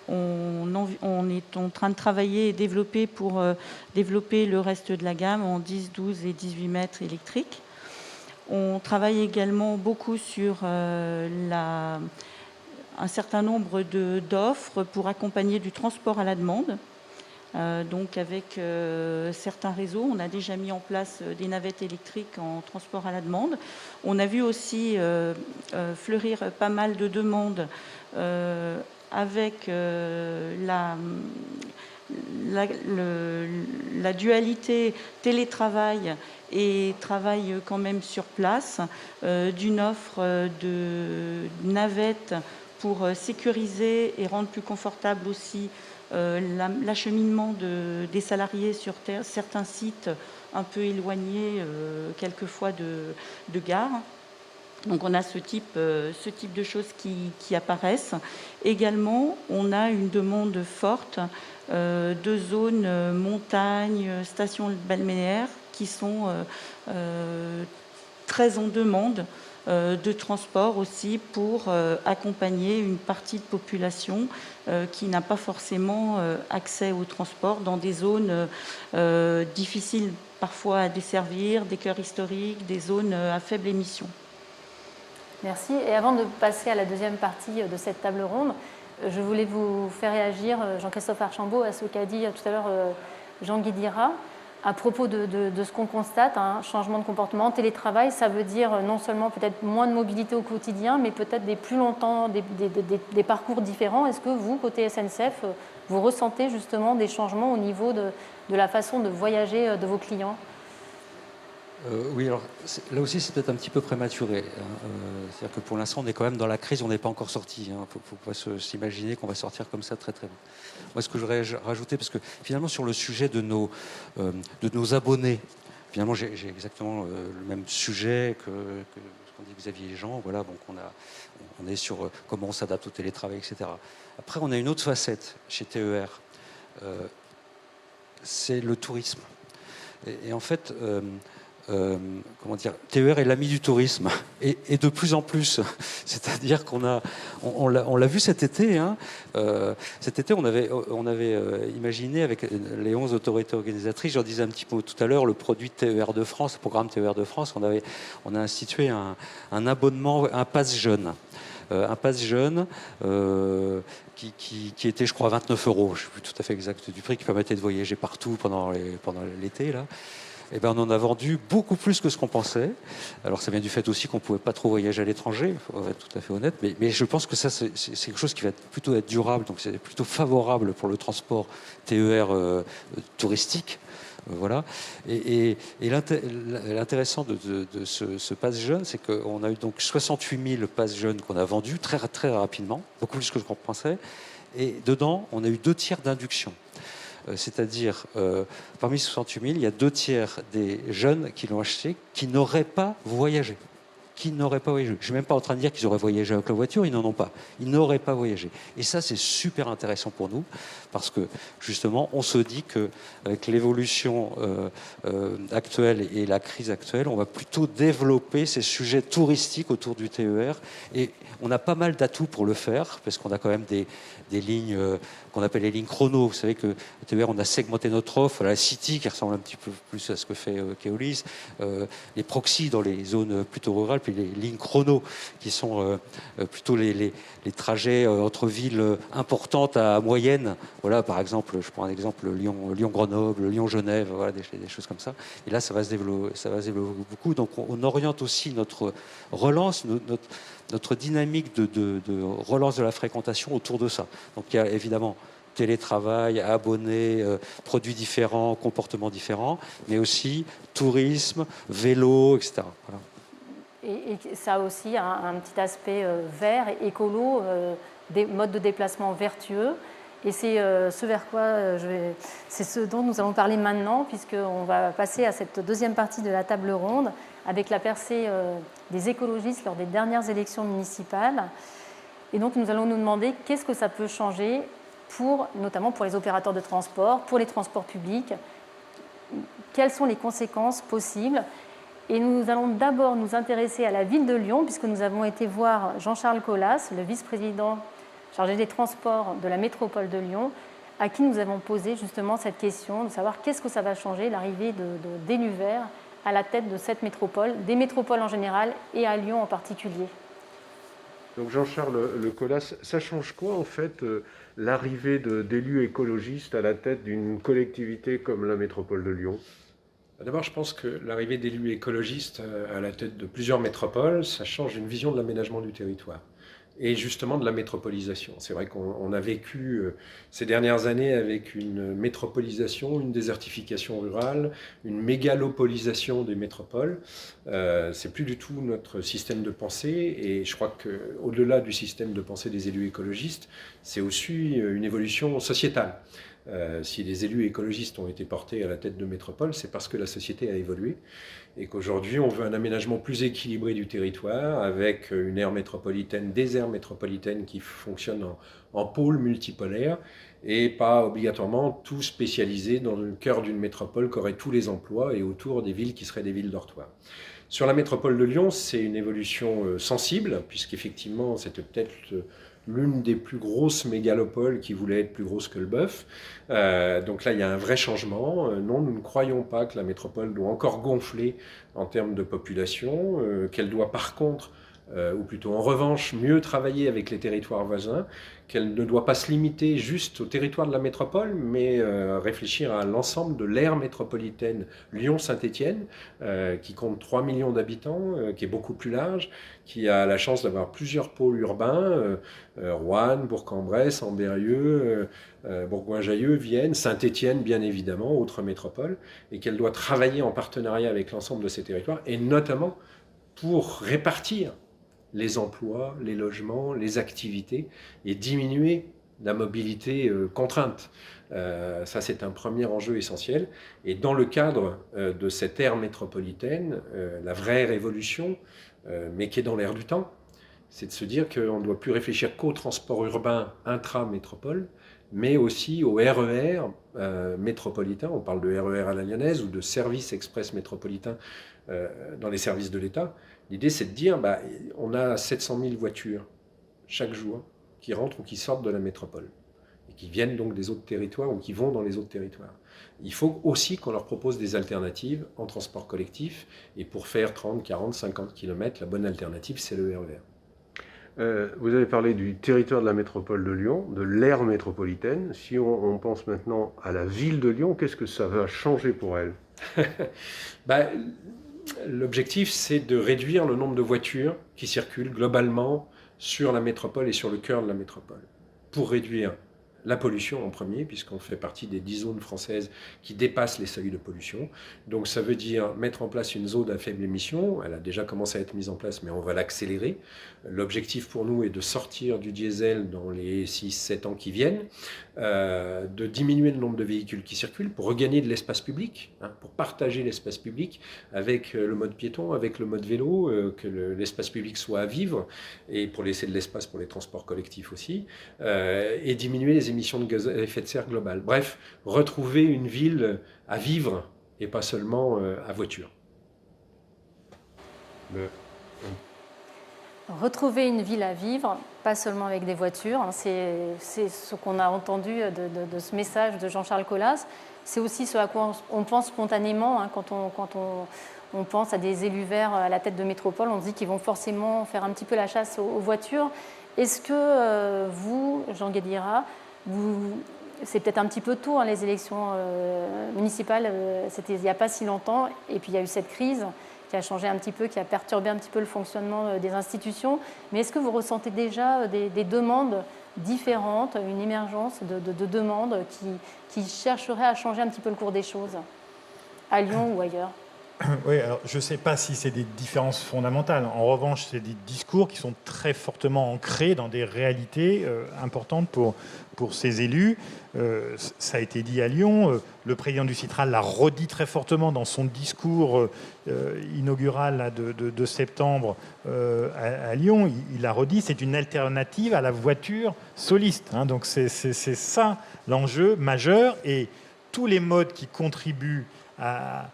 On est en train de travailler et développer pour développer le reste de la gamme en 10, 12 et 18 mètres électriques. On travaille également beaucoup sur un certain nombre d'offres pour accompagner du transport à la demande, Donc avec certains réseaux, on a déjà mis en place des navettes électriques en transport à la demande. On a vu aussi fleurir pas mal de demandes avec la dualité télétravail et travail quand même sur place, d'une offre de navettes pour sécuriser et rendre plus confortable aussi l'acheminement des salariés sur certains sites un peu éloignés, quelquefois de gares. Donc on a ce type de choses qui apparaissent. Également, on a une demande forte de zones montagne, stations balnéaires qui sont très en demande de transport aussi pour accompagner une partie de population qui n'a pas forcément accès au transport dans des zones difficiles parfois à desservir, des cœurs historiques, des zones à faible émission. Merci. Et avant de passer à la deuxième partie de cette table ronde, je voulais vous faire réagir, Jean-Christophe Archambault, à ce qu'a dit tout à l'heure Jean Guidira, à propos de ce qu'on constate, un changement de comportement. Télétravail, ça veut dire non seulement peut-être moins de mobilité au quotidien, mais peut-être des plus longtemps, des parcours différents. Est-ce que vous, côté SNCF, vous ressentez justement des changements au niveau de la façon de voyager de vos clients ? Oui, alors là aussi c'est peut-être un petit peu prématuré. C'est-à-dire que pour l'instant on est quand même dans la crise, on n'est pas encore sorti. Il ne faut pas s'imaginer qu'on va sortir comme ça très très vite. Moi ce que je voudrais rajouter, parce que finalement sur le sujet de nos abonnés, finalement j'ai exactement le même sujet que ce qu'on dit Xavier et Jean. Voilà, donc on est sur comment on s'adapte au télétravail, etc. Après on a une autre facette chez TER, c'est le tourisme. Et en fait... comment dire, TER est l'ami du tourisme et de plus en plus. C'est-à-dire qu'on l'a vu cet été. Cet été, on avait imaginé avec les 11 autorités organisatrices, j'en disais un petit peu tout à l'heure, le produit TER de France, le programme TER de France, on a institué un abonnement, un pass jeune. Un pass jeune qui était, je crois, 29 €. Je ne suis plus tout à fait exact du prix, qui permettait de voyager partout pendant l'été, là. Eh ben, on en a vendu beaucoup plus que ce qu'on pensait. Alors ça vient du fait aussi qu'on ne pouvait pas trop voyager à l'étranger, il faut être tout à fait honnête, mais je pense que ça c'est quelque chose qui va plutôt être durable, donc c'est plutôt favorable pour le transport TER touristique. Voilà. Et l'intéressant de ce pass jeune, c'est qu'on a eu donc 68 000 passes jeunes qu'on a vendus très, très rapidement, beaucoup plus que ce qu'on pensait, et dedans on a eu 2 tiers d'induction. C'est-à-dire, parmi 68 000, il y a 2 tiers des jeunes qui l'ont acheté qui n'auraient pas voyagé. Je ne suis même pas en train de dire qu'ils auraient voyagé avec la voiture, ils n'en ont pas. Ils n'auraient pas voyagé. Et ça, c'est super intéressant pour nous, parce que, justement, on se dit qu'avec l'évolution actuelle et la crise actuelle, on va plutôt développer ces sujets touristiques autour du TER. Et on a pas mal d'atouts pour le faire, parce qu'on a quand même des lignes qu'on appelle les lignes chrono. Vous savez que le TER, on a segmenté notre offre, la City, qui ressemble un petit peu plus à ce que fait Keolis, les proxys dans les zones plutôt rurales, puis les lignes chrono, qui sont plutôt les trajets entre villes importantes à moyennes. Voilà, par exemple, je prends un exemple, Lyon-Grenoble, Lyon-Genève, voilà, des choses comme ça. Et là, ça va se développer beaucoup. Donc, on oriente aussi notre relance, notre dynamique de relance de la fréquentation autour de ça. Donc il y a évidemment télétravail, abonnés, produits différents, comportements différents, mais aussi tourisme, vélo, etc. Voilà. Et ça a aussi un petit aspect vert et écolo, des modes de déplacement vertueux. Et c'est c'est ce dont nous allons parler maintenant, puisqu'on va passer à cette deuxième partie de la table ronde avec la percée des écologistes lors des dernières élections municipales. Et donc nous allons nous demander qu'est-ce que ça peut changer, notamment pour les opérateurs de transport, pour les transports publics, quelles sont les conséquences possibles. Et nous allons d'abord nous intéresser à la ville de Lyon, puisque nous avons été voir Jean-Charles Colas, le vice-président chargé des transports de la métropole de Lyon, à qui nous avons posé justement cette question de savoir qu'est-ce que ça va changer, l'arrivée d'élus verts à la tête de cette métropole, des métropoles en général et à Lyon en particulier. Donc Jean-Charles Le Collas, ça change quoi en fait l'arrivée d'élus écologistes à la tête d'une collectivité comme la métropole de Lyon? D'abord, je pense que l'arrivée d'élus écologistes à la tête de plusieurs métropoles, ça change une vision de l'aménagement du territoire et justement de la métropolisation. C'est vrai qu'on a vécu ces dernières années avec une métropolisation, une désertification rurale, une mégalopolisation des métropoles. C'est plus du tout notre système de pensée, et je crois qu'au-delà du système de pensée des élus écologistes, c'est aussi une évolution sociétale. Si les élus écologistes ont été portés à la tête de métropole, c'est parce que la société a évolué et qu'aujourd'hui on veut un aménagement plus équilibré du territoire avec une aire métropolitaine, des aires métropolitaines qui fonctionnent en pôle multipolaire et pas obligatoirement tout spécialisé dans le cœur d'une métropole qui aurait tous les emplois et autour des villes qui seraient des villes dortoirs. Sur la métropole de Lyon, c'est une évolution sensible, puisqu'effectivement c'était peut-être l'une des plus grosses mégalopoles qui voulait être plus grosse que le bœuf. Donc là, il y a un vrai changement. Non, nous ne croyons pas que la métropole doit encore gonfler en termes de population, qu'elle doit par contre, ou plutôt en revanche, mieux travailler avec les territoires voisins, qu'elle ne doit pas se limiter juste au territoire de la métropole, mais réfléchir à l'ensemble de l'aire métropolitaine Lyon-Saint-Étienne, qui compte 3 millions d'habitants, qui est beaucoup plus large, qui a la chance d'avoir plusieurs pôles urbains, Roanne, Bourg-en-Bresse, Ambérieu, Bourgoin-Jallieu, Vienne, Saint-Étienne bien évidemment, autre métropole, et qu'elle doit travailler en partenariat avec l'ensemble de ces territoires, et notamment pour répartir les emplois, les logements, les activités, et diminuer la mobilité contrainte. Ça, c'est un premier enjeu essentiel. Et dans le cadre de cette ère métropolitaine, la vraie révolution, mais qui est dans l'air du temps, c'est de se dire qu'on ne doit plus réfléchir qu'au transport urbain intra-métropole, mais aussi au RER métropolitain. On parle de RER à la lyonnaise ou de services express métropolitains dans les services de l'État. L'idée, c'est de dire, on a 700 000 voitures chaque jour qui rentrent ou qui sortent de la métropole et qui viennent donc des autres territoires ou qui vont dans les autres territoires. Il faut aussi qu'on leur propose des alternatives en transport collectif, et pour faire 30, 40, 50 km, la bonne alternative, c'est le RER. Vous avez parlé du territoire de la métropole de Lyon, de l'aire métropolitaine. Si on pense maintenant à la ville de Lyon, qu'est-ce que ça va changer pour elle? L'objectif, c'est de réduire le nombre de voitures qui circulent globalement sur la métropole et sur le cœur de la métropole, pour réduire la pollution en premier, puisqu'on fait partie des 10 zones françaises qui dépassent les seuils de pollution. Donc ça veut dire mettre en place une zone à faible émission. Elle a déjà commencé à être mise en place, mais on va l'accélérer. L'objectif pour nous est de sortir du diesel dans les 6-7 ans qui viennent, de diminuer le nombre de véhicules qui circulent pour regagner de l'espace public, pour partager l'espace public avec le mode piéton, avec le mode vélo, que l'espace public soit à vivre, et pour laisser de l'espace pour les transports collectifs aussi, et diminuer les émissions de gaz à effet de serre globales. Bref, retrouver une ville à vivre et pas seulement à voiture. Retrouver une ville à vivre, pas seulement avec des voitures, c'est ce qu'on a entendu de ce message de Jean-Charles Collas. C'est aussi ce à quoi on pense spontanément quand on pense à des élus verts à la tête de métropole. On se dit qu'ils vont forcément faire un petit peu la chasse aux voitures. Est-ce que vous, Jean Guédira, c'est peut-être un petit peu tôt, les élections municipales, c'était il n'y a pas si longtemps, et puis il y a eu cette crise qui a changé un petit peu, qui a perturbé un petit peu le fonctionnement des institutions. Mais est-ce que vous ressentez déjà des demandes différentes, une émergence de demandes qui chercheraient à changer un petit peu le cours des choses, à Lyon ou ailleurs? Oui, alors je ne sais pas si c'est des différences fondamentales. En revanche, c'est des discours qui sont très fortement ancrés dans des réalités importantes pour ces élus. Ça a été dit à Lyon. Le président du Citral l'a redit très fortement dans son discours inaugural là, de septembre à Lyon. Il a redit, c'est une alternative à la voiture soliste. Donc c'est ça l'enjeu majeur. Et tous les modes qui contribuent à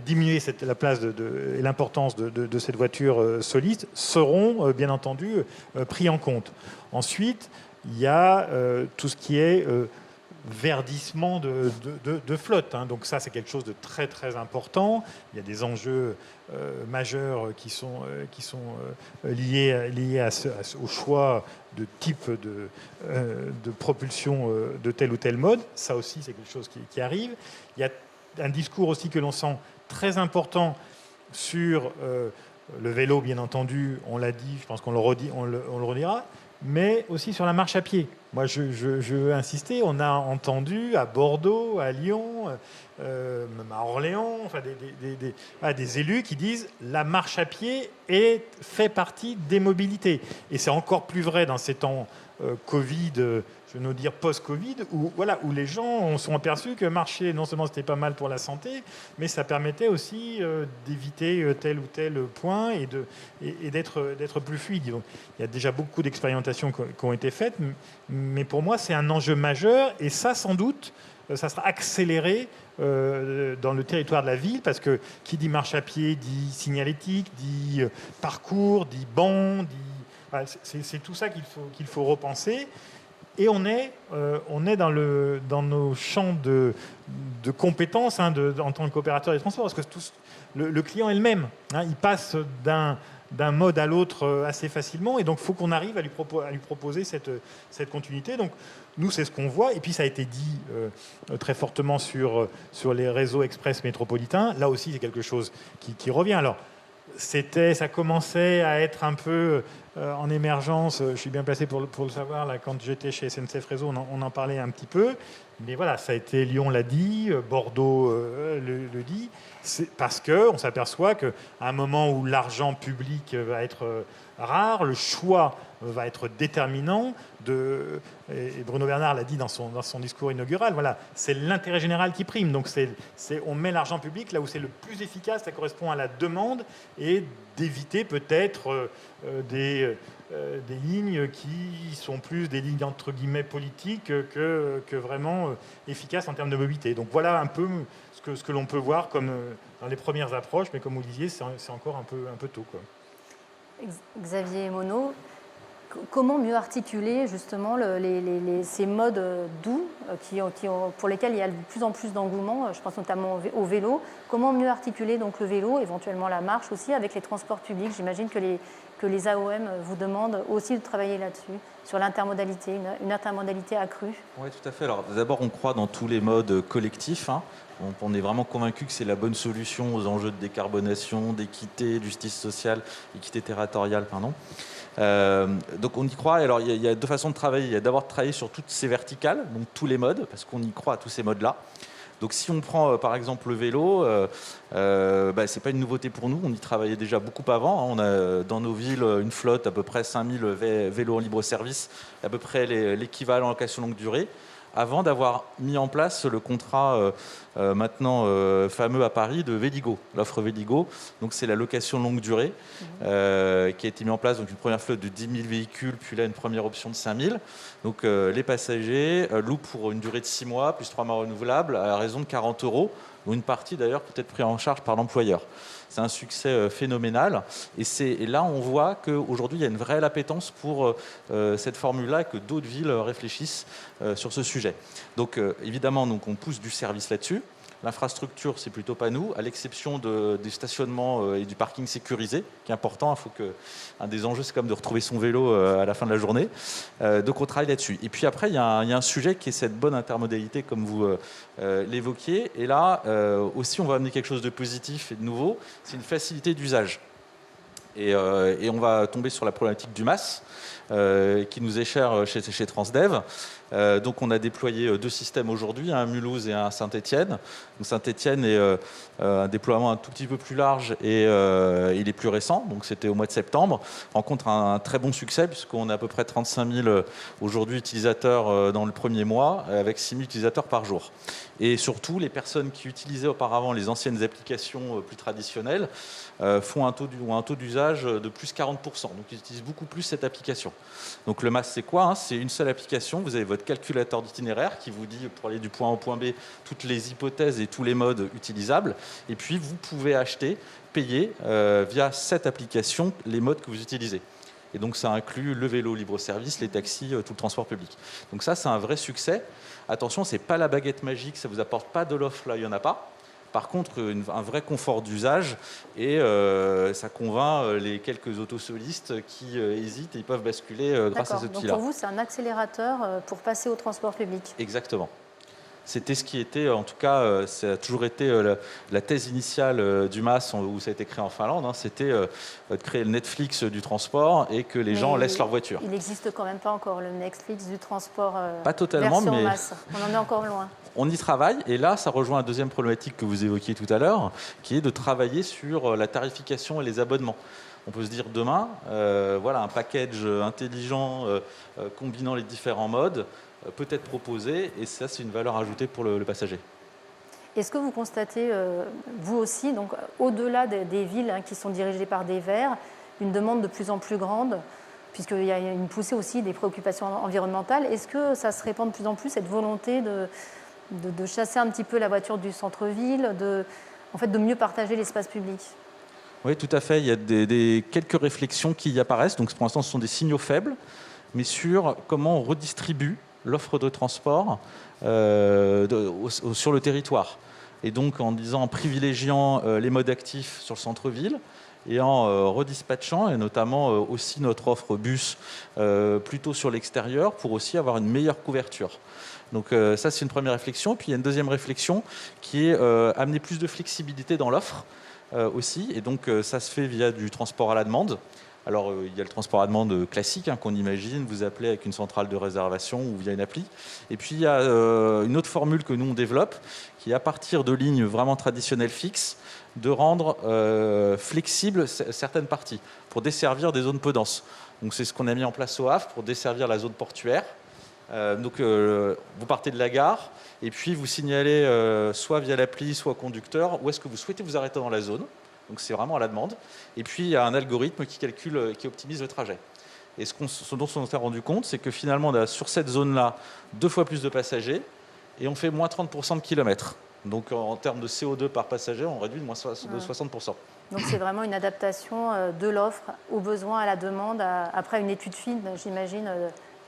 diminuer la place et l'importance de cette voiture soliste seront bien entendu pris en compte. Ensuite, il y a tout ce qui est verdissement de flotte. Donc ça, c'est quelque chose de très très important. Il y a des enjeux majeurs qui sont liés au choix de type de propulsion de tel ou tel mode. Ça aussi, c'est quelque chose qui arrive. Il y a un discours aussi que l'on sent très important sur le vélo, bien entendu, on l'a dit, je pense qu'on le redira, mais aussi sur la marche à pied. Moi, je veux insister, on a entendu à Bordeaux, à Lyon, même à Orléans, enfin des élus qui disent la marche à pied fait partie des mobilités. Et c'est encore plus vrai dans ces temps Covid, je veux dire post-Covid, où les gens sont aperçus que marcher, non seulement c'était pas mal pour la santé, mais ça permettait aussi d'éviter tel ou tel point et d'être plus fluide. Donc, il y a déjà beaucoup d'expérimentations qui ont été faites, mais pour moi, c'est un enjeu majeur, et ça, sans doute, ça sera accéléré dans le territoire de la ville, parce que qui dit marche à pied dit signalétique, dit parcours, dit banc, c'est tout ça qu'il faut repenser. Et on est dans nos champs de compétences en tant qu'opérateur des transports, parce que le client est le même. Il passe d'un mode à l'autre assez facilement, et donc il faut qu'on arrive à lui proposer cette continuité. Donc nous, c'est ce qu'on voit, et puis ça a été dit très fortement sur les réseaux express métropolitains. Là aussi, c'est quelque chose qui revient. Alors, ça commençait à être un peu en émergence. Je suis bien placé pour le savoir. Là, quand j'étais chez SNCF Réseau, on en parlait un petit peu. Mais voilà, ça a été, Lyon l'a dit, Bordeaux le dit. C'est parce qu'on s'aperçoit qu'à un moment où l'argent public va être rare, le choix va être déterminant. Et Bruno Bernard l'a dit dans son discours inaugural, voilà, c'est l'intérêt général qui prime. Donc on met l'argent public là où c'est le plus efficace, ça correspond à la demande, et d'éviter peut-être des lignes qui sont plus des lignes entre guillemets politiques que vraiment efficaces en termes de mobilité. Donc voilà un peu ce que l'on peut voir comme dans les premières approches, mais comme vous disiez, c'est encore un peu tôt, quoi. Xavier Monod, comment mieux articuler justement ces modes doux pour lesquels il y a de plus en plus d'engouement, je pense notamment au vélo. Comment mieux articuler donc le vélo, éventuellement la marche aussi, avec les transports publics? J'imagine que les AOM vous demandent aussi de travailler là-dessus, sur l'intermodalité, une intermodalité accrue. Oui, tout à fait. Alors d'abord, on croit dans tous les modes collectifs. On est vraiment convaincu que c'est la bonne solution aux enjeux de décarbonation, d'équité, de justice sociale, équité territoriale, pardon. Donc on y croit. Alors il y a deux façons de travailler. Il y a d'abord de travailler sur toutes ces verticales, donc tous les modes, parce qu'on y croit à tous ces modes-là. Donc si on prend par exemple le vélo, c'est pas une nouveauté pour nous, on y travaillait déjà beaucoup avant. On a dans nos villes une flotte à peu près 5000 vélos en libre-service, à peu près l'équivalent en location longue durée, avant d'avoir mis en place le contrat maintenant fameux à Paris de Véligo, l'offre Véligo. Donc c'est la location longue durée qui a été mis en place, donc une première flotte de 10 000 véhicules, puis là une première option de 5 000. Donc les passagers louent pour une durée de 6 mois, plus 3 mois renouvelables, à raison de 40 €, dont une partie d'ailleurs peut être prise en charge par l'employeur. C'est un succès phénoménal. Et là, on voit qu'aujourd'hui, il y a une vraie appétence pour cette formule-là, et que d'autres villes réfléchissent sur ce sujet. Donc, évidemment, on pousse du service là-dessus. L'infrastructure, c'est plutôt pas nous, à l'exception du stationnement et du parking sécurisé, qui est important. Un des enjeux, c'est quand même de retrouver son vélo à la fin de la journée. Donc on travaille là-dessus. Et puis après, il y a un sujet qui est cette bonne intermodalité, comme vous l'évoquiez. Et là, aussi, on va amener quelque chose de positif et de nouveau. C'est une facilité d'usage. Et on va tomber sur la problématique du MAS, qui nous est cher chez Transdev. Donc on a déployé 2 systèmes aujourd'hui, un à Mulhouse et un à Saint-Étienne. Saint-Étienne est un déploiement un tout petit peu plus large et il est plus récent, donc c'était au mois de septembre. Rencontre un très bon succès puisqu'on a à peu près 35 000 aujourd'hui utilisateurs dans le premier mois, avec 6 000 utilisateurs par jour. Et surtout, les personnes qui utilisaient auparavant les anciennes applications plus traditionnelles font un taux d'usage de plus 40%. Donc ils utilisent beaucoup plus cette application. Donc le MAS, c'est quoi? C'est une seule application. Vous avez votre calculateur d'itinéraire qui vous dit, pour aller du point A au point B, toutes les hypothèses et tous les modes utilisables. Et puis vous pouvez payer via cette application les modes que vous utilisez. Et donc ça inclut le vélo libre-service, les taxis, tout le transport public. Donc ça, c'est un vrai succès. Attention, ce n'est pas la baguette magique, ça ne vous apporte pas de l'offre là, il n'y en a pas. Par contre, un vrai confort d'usage et ça convainc les quelques autosolistes qui hésitent et ils peuvent basculer grâce à ce outil-là. Donc pour vous, c'est un accélérateur pour passer au transport public. Exactement. C'était ce qui était, en tout cas, ça a toujours été la thèse initiale du MAS, où ça a été créé en Finlande, hein, c'était de créer le Netflix du transport et que les gens laissent leur voiture. Il n'existe quand même pas encore le Netflix du transport pas totalement, version mais MAS. On en est encore loin. On y travaille, et là, ça rejoint la deuxième problématique que vous évoquiez tout à l'heure, qui est de travailler sur la tarification et les abonnements. On peut se dire demain, voilà, un package intelligent combinant les différents modes peut être proposé, et ça, c'est une valeur ajoutée pour le passager. Est-ce que vous constatez, vous aussi, donc au-delà des villes qui sont dirigées par des Verts, une demande de plus en plus grande, puisqu'il y a une poussée aussi des préoccupations environnementales, est-ce que ça se répand de plus en plus, cette volonté de chasser un petit peu la voiture du centre-ville, de mieux partager l'espace public? Oui, tout à fait. Il y a quelques réflexions qui y apparaissent. Donc, pour l'instant, ce sont des signaux faibles, mais sur comment on redistribue l'offre de transport sur le territoire. Et donc, en privilégiant les modes actifs sur le centre-ville et en redispatchant, et notamment aussi notre offre bus plutôt sur l'extérieur pour aussi avoir une meilleure couverture. Donc ça, c'est une première réflexion. Puis il y a une deuxième réflexion qui est amener plus de flexibilité dans l'offre aussi. Et donc ça se fait via du transport à la demande. Alors il y a le transport à demande classique qu'on imagine, vous appelez avec une centrale de réservation ou via une appli. Et puis il y a une autre formule que nous on développe, qui est à partir de lignes vraiment traditionnelles fixes, de rendre flexibles certaines parties pour desservir des zones peu denses. Donc c'est ce qu'on a mis en place au Havre pour desservir la zone portuaire. Vous partez de la gare et puis vous signalez soit via l'appli, soit au conducteur où est-ce que vous souhaitez vous arrêter dans la zone. Donc c'est vraiment à la demande. Et puis il y a un algorithme qui calcule, qui optimise le trajet. Et ce dont on s'est rendu compte, c'est que finalement on a sur cette zone-là 2 fois plus de passagers et on fait moins 30% de kilomètres. Donc en termes de CO2 par passager, on réduit de moins de 60%. Donc c'est vraiment une adaptation de l'offre aux besoins, à la demande, après une étude fine, j'imagine.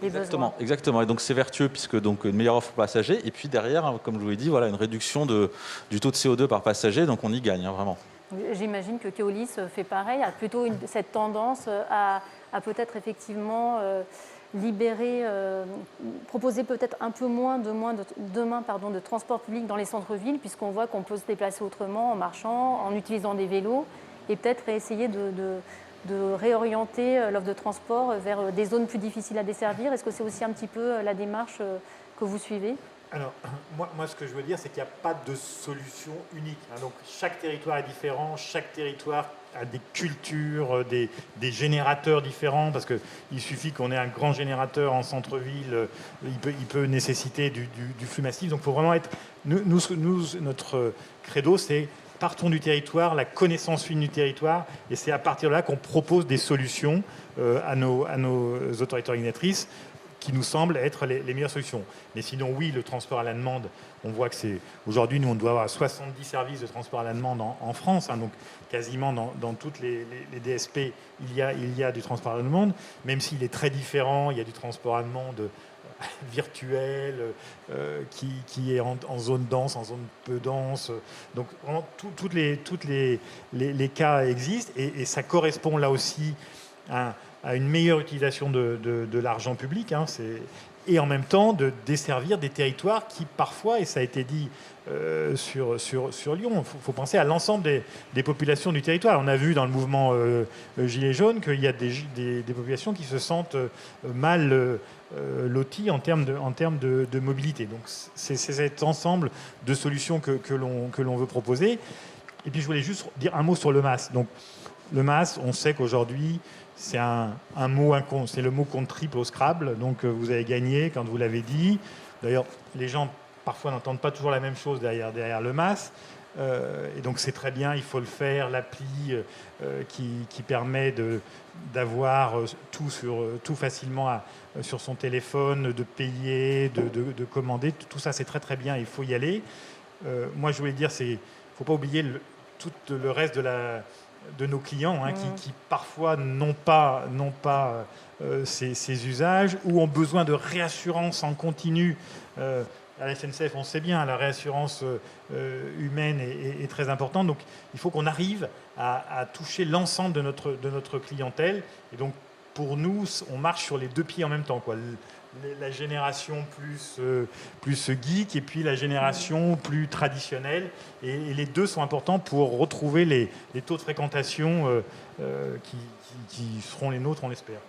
Exactement. Et donc c'est vertueux puisque donc une meilleure offre passager. Et puis derrière, comme je vous l'ai dit, voilà, une réduction du taux de CO2 par passager. Donc on y gagne vraiment. J'imagine que Keolis fait pareil, a plutôt cette tendance à peut-être effectivement libérer, proposer peut-être un peu moins de transport public dans les centres-villes, puisqu'on voit qu'on peut se déplacer autrement en marchant, en utilisant des vélos, et peut-être essayer de réorienter l'offre de transport vers des zones plus difficiles à desservir. Est-ce que c'est aussi un petit peu la démarche que vous suivez ? Alors, moi, ce que je veux dire, c'est qu'il n'y a pas de solution unique. Donc, chaque territoire est différent, chaque territoire a des cultures, des générateurs différents, parce qu'il suffit qu'on ait un grand générateur en centre-ville, il peut nécessiter du flux massif. Donc, il faut vraiment être... notre credo, c'est partons du territoire, la connaissance fine du territoire, et c'est à partir de là qu'on propose des solutions à nos autorités organisatrices qui nous semblent être les meilleures solutions. Mais sinon, oui, le transport à la demande, on voit que c'est... Aujourd'hui, nous, on doit avoir 70 services de transport à la demande en France, donc quasiment dans toutes les DSP, il y a du transport à la demande, même s'il est très différent, il y a du transport à la demande virtuel, qui est en zone dense, en zone peu dense. Donc, tous les cas existent, et ça correspond là aussi à une meilleure utilisation de l'argent public, et en même temps de desservir des territoires qui parfois, et ça a été dit sur Lyon, il faut penser à l'ensemble des populations du territoire. On a vu dans le mouvement Gilets jaunes qu'il y a des populations qui se sentent mal loties en termes de mobilité. Donc c'est cet ensemble de solutions que l'on veut proposer. Et puis je voulais juste dire un mot sur le MAS. Donc le MAS, on sait qu'aujourd'hui, c'est c'est le mot compte triple au Scrabble, donc vous avez gagné quand vous l'avez dit. D'ailleurs, les gens parfois n'entendent pas toujours la même chose derrière le MAS, et donc c'est très bien, il faut le faire. L'appli qui permet d'avoir tout facilement sur son téléphone, de payer, de commander, tout ça c'est très très bien, il faut y aller. Moi je voulais dire, il ne faut pas oublier tout le reste de nos clients qui parfois n'ont pas ces usages ou ont besoin de réassurance en continu. À la SNCF, on sait bien, la réassurance humaine est très importante. Donc, il faut qu'on arrive à toucher l'ensemble de notre clientèle. Et donc, pour nous, on marche sur les deux pieds en même temps, quoi. La génération plus geek et puis la génération plus traditionnelle. Et les deux sont importants pour retrouver les taux de fréquentation qui seront les nôtres, on l'espère.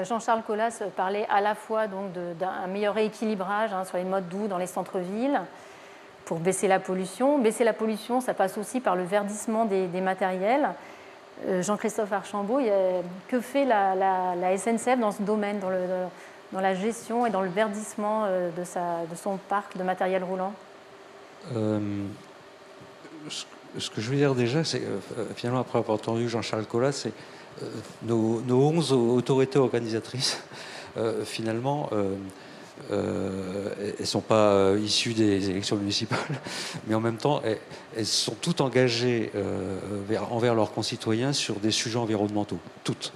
Jean-Charles Colas parlait à la fois donc d'un meilleur rééquilibrage sur les modes doux dans les centres-villes pour baisser la pollution. Baisser la pollution, ça passe aussi par le verdissement des matériels. Jean-Christophe Archambault, que fait la SNCF dans ce domaine, dans la gestion et dans le verdissement de son parc de matériel roulant? Ce que je veux dire déjà, c'est finalement, après avoir entendu Jean-Charles Colas, c'est nos 11 autorités organisatrices, finalement, elles ne sont pas issues des élections municipales, mais en même temps, elles sont toutes engagées envers leurs concitoyens sur des sujets environnementaux, toutes.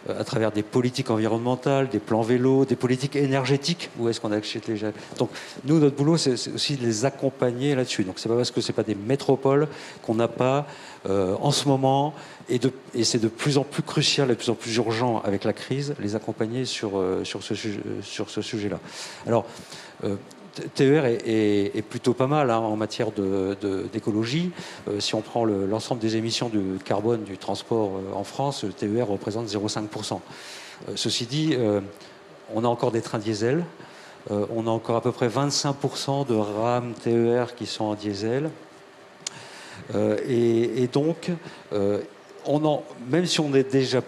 À travers des politiques environnementales, des plans vélo, des politiques énergétiques. Où est-ce qu'on achète les gens? Donc, nous, notre boulot, c'est aussi de les accompagner là-dessus. Donc, c'est pas parce que c'est pas des métropoles qu'on n'a pas, en ce moment, et c'est de plus en plus crucial, de plus en plus urgent avec la crise, les accompagner sur ce sujet-là. Alors, TER est plutôt pas mal en matière d'écologie. Si on prend l'ensemble des émissions de carbone du transport en France, le TER représente 0,5%. Ceci dit, on a encore des trains diesel. On a encore à peu près 25% de rames TER qui sont en diesel. Et donc, même si on est déjà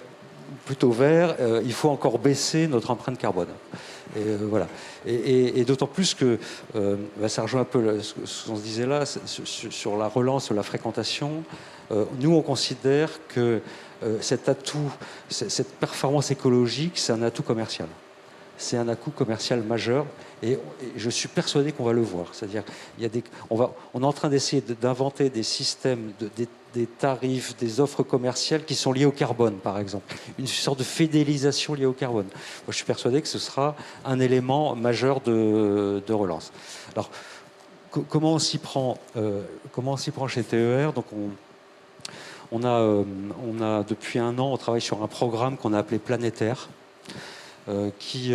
plutôt vert, il faut encore baisser notre empreinte carbone. Et voilà. Et d'autant plus que ça rejoint un peu ce qu'on se disait là sur la relance de la fréquentation. Nous, on considère que cet atout, cette performance écologique, c'est un atout commercial. C'est un atout commercial majeur, et je suis persuadé qu'on va le voir. C'est-à-dire, on est en train d'essayer d'inventer des systèmes, des tarifs, des offres commerciales qui sont liées au carbone, par exemple. Une sorte de fidélisation liée au carbone. Moi, je suis persuadé que ce sera un élément majeur de relance. Alors, comment on s'y prend chez TER? Donc, on a depuis un an, on travaille sur un programme qu'on a appelé Planétaire, qui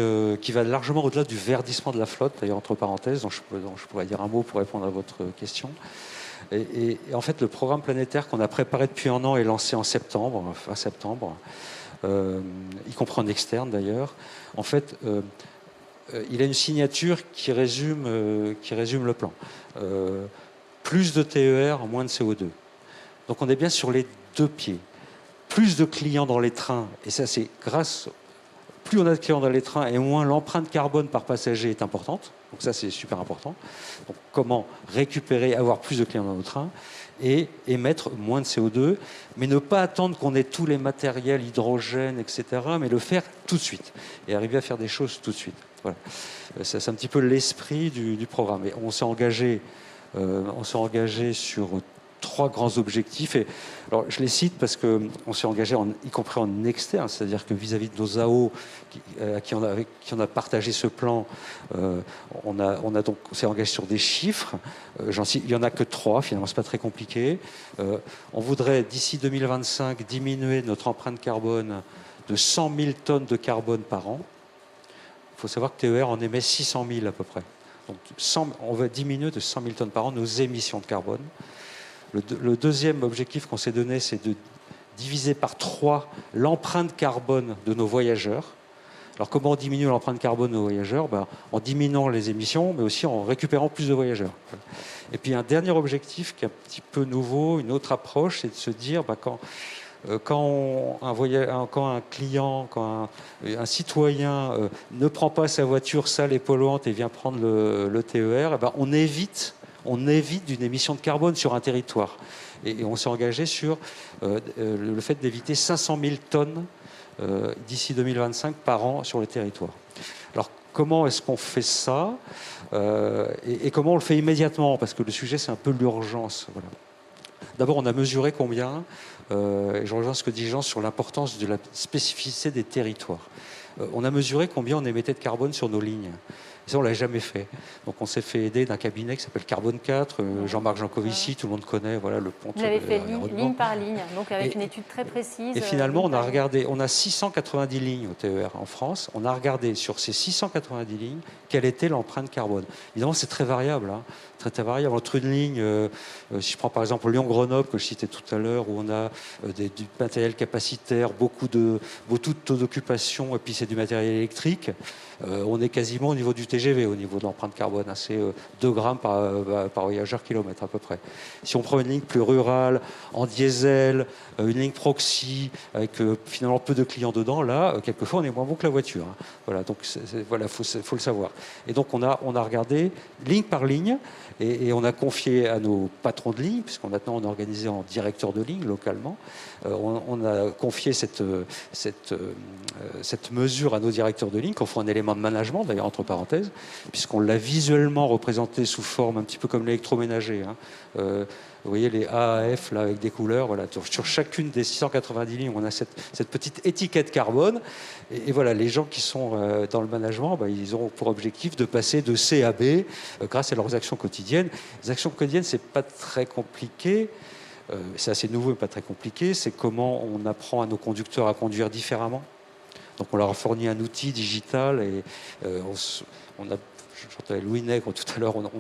va largement au-delà du verdissement de la flotte, d'ailleurs entre parenthèses, dont je pourrais dire un mot pour répondre à votre question. Et en fait, le programme Planétaire qu'on a préparé depuis un an est lancé en septembre, fin septembre. Il comprend un externe d'ailleurs. En fait, il a une signature qui résume le plan. Plus de TER, moins de CO2. Donc on est bien sur les deux pieds. Plus de clients dans les trains, et ça c'est grâce... Plus on a de clients dans les trains et moins l'empreinte carbone par passager est importante. Donc ça, c'est super important. Donc comment récupérer, avoir plus de clients dans nos trains et émettre moins de CO2, mais ne pas attendre qu'on ait tous les matériels, hydrogène, etc., mais le faire tout de suite et arriver à faire des choses tout de suite. Voilà. C'est un petit peu l'esprit du programme. Et on s'est engagé sur 3 grands objectifs. Et, alors, je les cite parce qu'on s'est engagé, y compris en externe, c'est-à-dire que vis-à-vis de nos AO avec qui on a partagé ce plan, on s'est engagé sur des chiffres. Il n'y en a que 3, finalement, c'est pas très compliqué. On voudrait, d'ici 2025, diminuer notre empreinte carbone de 100 000 tonnes de carbone par an. Il faut savoir que TER en émet 600 000 à peu près. Donc, on va diminuer de 100 000 tonnes par an nos émissions de carbone. Le deuxième objectif qu'on s'est donné, c'est de diviser par 3 l'empreinte carbone de nos voyageurs. Alors comment on diminue l'empreinte carbone de nos voyageurs? En diminuant les émissions, mais aussi en récupérant plus de voyageurs. Et puis un dernier objectif qui est un petit peu nouveau, une autre approche, c'est de se dire quand un client, quand un citoyen ne prend pas sa voiture sale et polluante et vient prendre le TER, on évite d'une émission de carbone sur un territoire. Et on s'est engagé sur le fait d'éviter 500 000 tonnes d'ici 2025 par an sur le territoire. Alors, comment est-ce qu'on fait ça et comment on le fait immédiatement? Parce que le sujet, c'est un peu l'urgence. Voilà. D'abord, on a mesuré combien, et je rejoins ce que dit Jean sur l'importance de la spécificité des territoires. On a mesuré combien on émettait de carbone sur nos lignes. Et ça, on ne l'a jamais fait. Donc, on s'est fait aider d'un cabinet qui s'appelle Carbone 4, Jean-Marc Jancovici, tout le monde connaît, voilà, le pont. Vous l'avez fait ligne par ligne, donc avec une étude très précise. Et finalement, on a regardé, on a 690 lignes au TER en France. On a regardé sur ces 690 lignes quelle était l'empreinte carbone. Évidemment, c'est très variable, hein, très variable. Entre une ligne, si je prends par exemple Lyon-Grenoble, que je citais tout à l'heure, où on a du matériel capacitaire, beaucoup de taux d'occupation, et puis c'est du matériel électrique, on est quasiment au niveau du TGV, au niveau de l'empreinte carbone. Hein, c'est 2 grammes par voyageur kilomètre à peu près. Si on prend une ligne plus rurale, en diesel, une ligne proxy, avec finalement peu de clients dedans, là, quelquefois, on est moins bon que la voiture. Hein. Voilà, donc voilà, faut le savoir. Et donc, on a regardé ligne par ligne, et on a confié à nos patrons de ligne, puisqu'on maintenant on est organisé en directeur de ligne localement, on a confié cette mesure à nos directeurs de ligne, qu'on fait un élément de management, d'ailleurs, entre parenthèses, puisqu'on l'a visuellement représenté sous forme un petit peu comme l'électroménager. Hein. Vous voyez les AAF là, avec des couleurs. Voilà. Sur chacune des 690 lignes, on a cette petite étiquette carbone. Et voilà, les gens qui sont dans le management, ils ont pour objectif de passer de C à B grâce à leurs actions quotidiennes. Les actions quotidiennes, c'est pas très compliqué. C'est assez nouveau, mais pas très compliqué. C'est comment on apprend à nos conducteurs à conduire différemment. Donc on leur a fourni un outil digital et on a... J'entendais Louis Nègre tout à l'heure, on a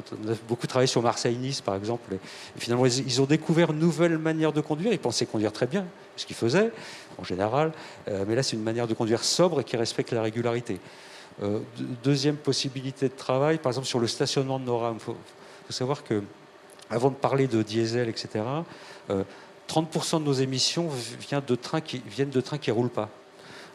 beaucoup travaillé sur Marseille-Nice par exemple, et finalement ils ont découvert une nouvelle manière de conduire. Ils pensaient conduire très bien, ce qu'ils faisaient en général, mais là c'est une manière de conduire sobre et qui respecte la régularité. Deuxième possibilité de travail, par exemple sur le stationnement de nos rames. Il faut savoir que, avant de parler de diesel, etc., 30% de nos émissions viennent de trains qui ne roulent pas.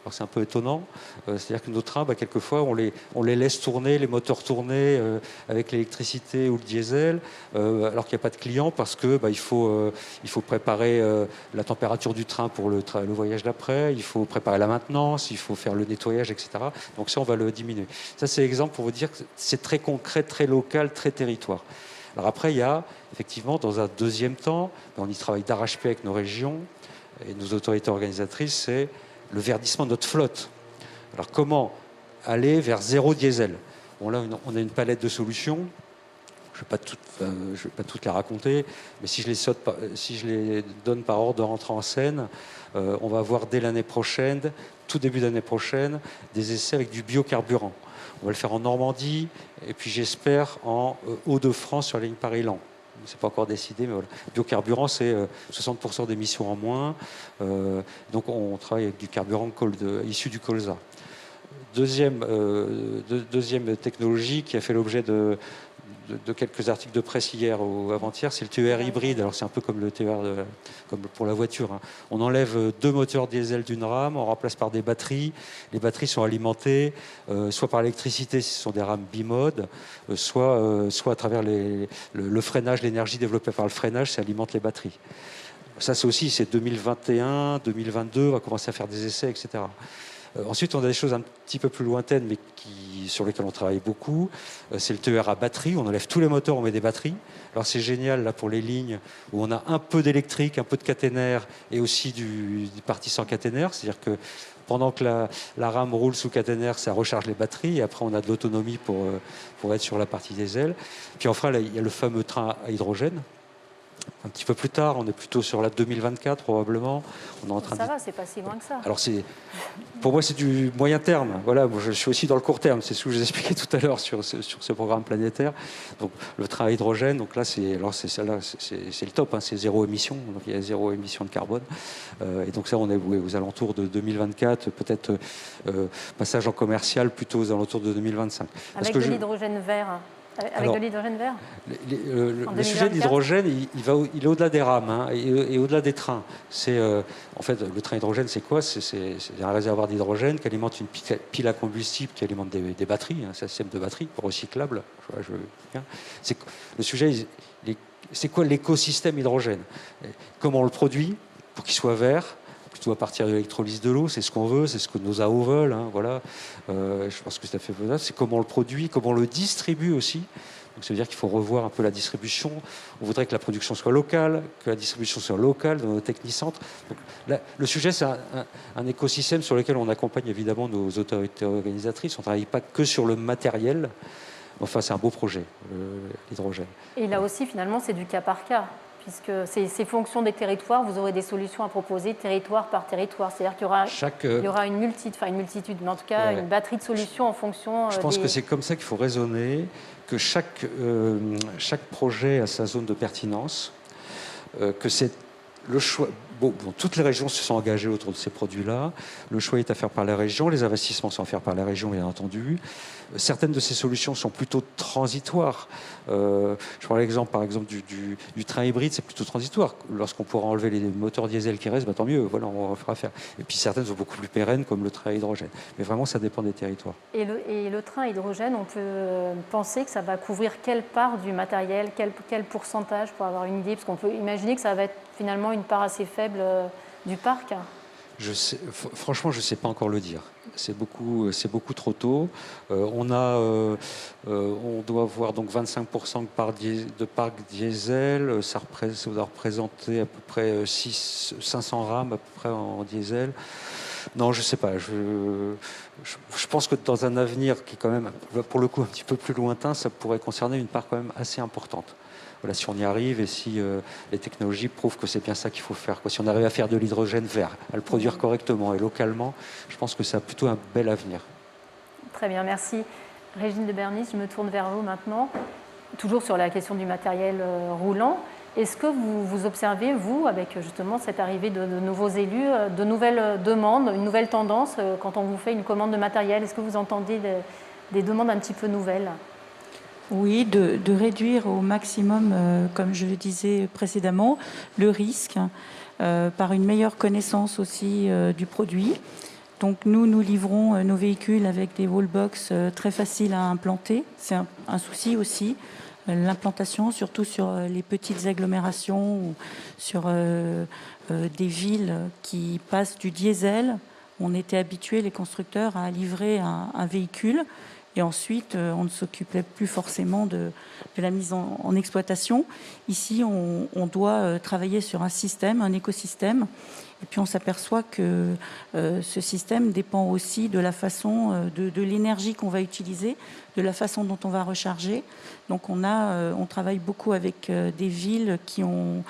Alors c'est un peu étonnant, c'est-à-dire que nos trains, quelquefois, on les laisse tourner, les moteurs tourner avec l'électricité ou le diesel, alors qu'il n'y a pas de clients, parce que il faut préparer la température du train pour le voyage d'après, il faut préparer la maintenance, il faut faire le nettoyage, etc. Donc ça, on va le diminuer. Ça, c'est l'exemple pour vous dire que c'est très concret, très local, très territoire. Alors après, il y a effectivement, dans un deuxième temps, on y travaille d'arrache-pied avec nos régions et nos autorités organisatrices, c'est le verdissement de notre flotte. Alors comment aller vers zéro diesel? Bon, là, on a une palette de solutions. Je ne vais pas toutes les raconter, mais si je les donne par ordre de rentrée en scène, on va avoir dès l'année prochaine, tout début d'année prochaine, des essais avec du biocarburant. On va le faire en Normandie, et puis j'espère en Hauts-de-France sur la ligne Paris-Laon. C'est pas encore décidé, mais voilà. Biocarburant, c'est 60% d'émissions en moins. Donc on travaille avec du carburant issu du colza. Deuxième technologie qui a fait l'objet de quelques articles de presse hier ou avant-hier, c'est le TER hybride. Alors c'est un peu comme le TER comme pour la voiture. Hein. On enlève 2 moteurs diesel d'une rame, on remplace par des batteries. Les batteries sont alimentées soit par l'électricité, si ce sont des rames bimodes, soit à travers le freinage, l'énergie développée par le freinage, ça alimente les batteries. Ça, c'est 2021, 2022, on va commencer à faire des essais, etc. Ensuite, on a des choses un petit peu plus lointaines, mais sur lesquelles on travaille beaucoup. C'est le TER à batterie. On enlève tous les moteurs, on met des batteries. Alors c'est génial là pour les lignes où on a un peu d'électrique, un peu de caténaire et aussi du parti sans caténaire. C'est-à-dire que pendant que la rame roule sous caténaire, ça recharge les batteries. Et après, on a de l'autonomie pour être sur la partie diesel. Puis enfin, là, il y a le fameux train à hydrogène. Un petit peu plus tard, on est plutôt sur la 2024 probablement. On est en train ça va, c'est pas si loin que ça. Alors pour moi, c'est du moyen terme. Voilà, moi, je suis aussi dans le court terme. C'est ce que je vous expliquais tout à l'heure sur ce programme planétaire. Donc le train à hydrogène, donc là, c'est le top. Hein, c'est zéro émission. Donc il y a zéro émission de carbone. Et donc ça, on est aux alentours de 2024, peut-être passage en commercial plutôt aux alentours de 2025. Avec de l'hydrogène vert. De l'hydrogène vert le sujet de l'hydrogène, il est au-delà des rames hein, et au-delà des trains. En fait, le train hydrogène, c'est quoi? C'est un réservoir d'hydrogène qui alimente une pile à combustible qui alimente des batteries, un système de batteries recyclables. Le sujet, c'est quoi l'écosystème hydrogène? Comment on le produit pour qu'il soit vert? Plutôt à partir de l'électrolyse de l'eau, c'est ce qu'on veut, c'est ce que nos AO veulent. Hein, voilà. Je pense que c'est tout à fait faisable. C'est comment on le produit, comment on le distribue aussi, Donc ça veut dire qu'il faut revoir un peu la distribution. On voudrait que la production soit locale, que la distribution soit locale dans nos technicentres. Donc, là, le sujet, c'est un écosystème sur lequel on accompagne évidemment nos autorités organisatrices. On ne travaille pas que sur le matériel. Enfin, c'est un beau projet, l'hydrogène. Et là aussi, finalement, c'est du cas par cas, puisque c'est fonction des territoires. Vous aurez des solutions à proposer territoire par territoire. C'est-à-dire qu'il y aura une multitude, mais en tout cas, une batterie de solutions en fonction. Je pense que c'est comme ça qu'il faut raisonner, que chaque projet a sa zone de pertinence, que c'est le choix. Bon, toutes les régions se sont engagées autour de ces produits-là. Le choix est à faire par les régions. Les investissements sont à faire par les régions, bien entendu. Certaines de ces solutions sont plutôt transitoires. Je prends l'exemple, par exemple, du train hybride, c'est plutôt transitoire. Lorsqu'on pourra enlever les moteurs diesel qui restent, tant mieux, voilà, on fera faire. Et puis certaines sont beaucoup plus pérennes, comme le train à hydrogène. Mais vraiment, ça dépend des territoires. Et le train à hydrogène, on peut penser que ça va couvrir quelle part du matériel, quel pourcentage, pour avoir une idée? Parce qu'on peut imaginer que ça va être finalement une part assez faible du parc. Franchement, je ne sais pas encore le dire. C'est beaucoup trop tôt. On doit avoir donc 25% de parc diesel. Ça doit représenter à peu près 500 rames à peu près en diesel. Non, je ne sais pas. Je pense que dans un avenir qui est quand même, pour le coup, un petit peu plus lointain, ça pourrait concerner une part quand même assez importante. Voilà, si on y arrive et si les technologies prouvent que c'est bien ça qu'il faut faire. Si on arrive à faire de l'hydrogène vert, à le produire correctement et localement, je pense que ça a plutôt un bel avenir. Très bien, merci. Régine de Bernis, je me tourne vers vous maintenant. Toujours sur la question du matériel roulant, est-ce que vous observez, vous, avec justement cette arrivée de nouveaux élus, de nouvelles demandes, une nouvelle tendance quand on vous fait une commande de matériel? Est-ce que vous entendez des demandes un petit peu nouvelles? Oui, de réduire au maximum, comme je le disais précédemment, le risque par une meilleure connaissance aussi du produit. Donc nous livrons nos véhicules avec des wallbox très faciles à implanter. C'est un souci aussi, l'implantation, surtout sur les petites agglomérations ou sur des villes qui passent du diesel. On était habitués, les constructeurs, à livrer un véhicule. Et ensuite, on ne s'occupait plus forcément de la mise en exploitation. Ici, on doit travailler sur un système, un écosystème. Et puis, on s'aperçoit que ce système dépend aussi de la façon, de l'énergie qu'on va utiliser, de la façon dont on va recharger. Donc, on travaille beaucoup avec des villes qui ont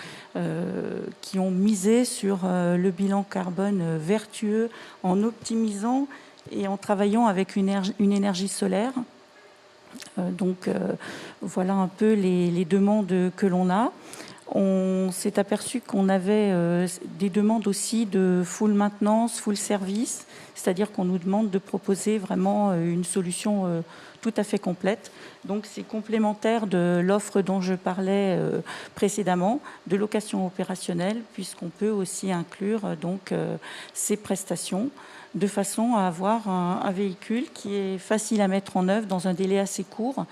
misé sur le bilan carbone vertueux en optimisant et en travaillant avec une énergie solaire. Voilà un peu les demandes que l'on a. On s'est aperçu qu'on avait des demandes aussi de full maintenance, full service, c'est-à-dire qu'on nous demande de proposer vraiment une solution tout à fait complète. Donc c'est complémentaire de l'offre dont je parlais précédemment, de location opérationnelle, puisqu'on peut aussi inclure ces prestations, de façon à avoir un véhicule qui est facile à mettre en œuvre dans un délai assez court,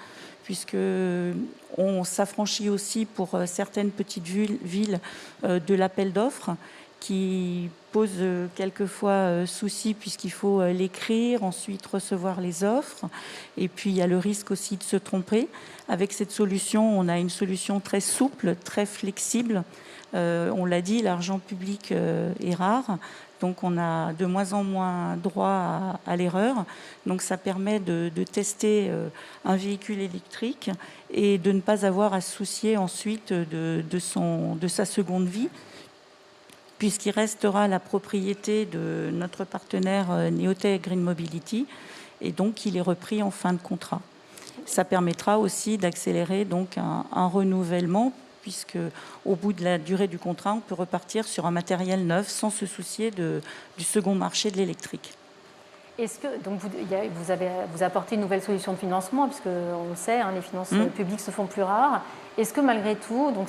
puisqu'on s'affranchit aussi pour certaines petites villes de l'appel d'offres, qui pose quelquefois souci, puisqu'il faut l'écrire, ensuite recevoir les offres, et puis il y a le risque aussi de se tromper. Avec cette solution, on a une solution très souple, très flexible. On l'a dit, l'argent public est rare. Donc on a de moins en moins droit à l'erreur. Donc ça permet de tester un véhicule électrique et de ne pas avoir à se soucier ensuite de sa seconde vie, puisqu'il restera la propriété de notre partenaire Neotech Green Mobility, et donc il est repris en fin de contrat. Ça permettra aussi d'accélérer donc un renouvellement, puisque au bout de la durée du contrat, on peut repartir sur un matériel neuf sans se soucier du second marché de l'électrique. Est-ce que donc vous apportez une nouvelle solution de financement, puisque on le sait, les finances publiques se font plus rares. Est-ce que malgré tout, donc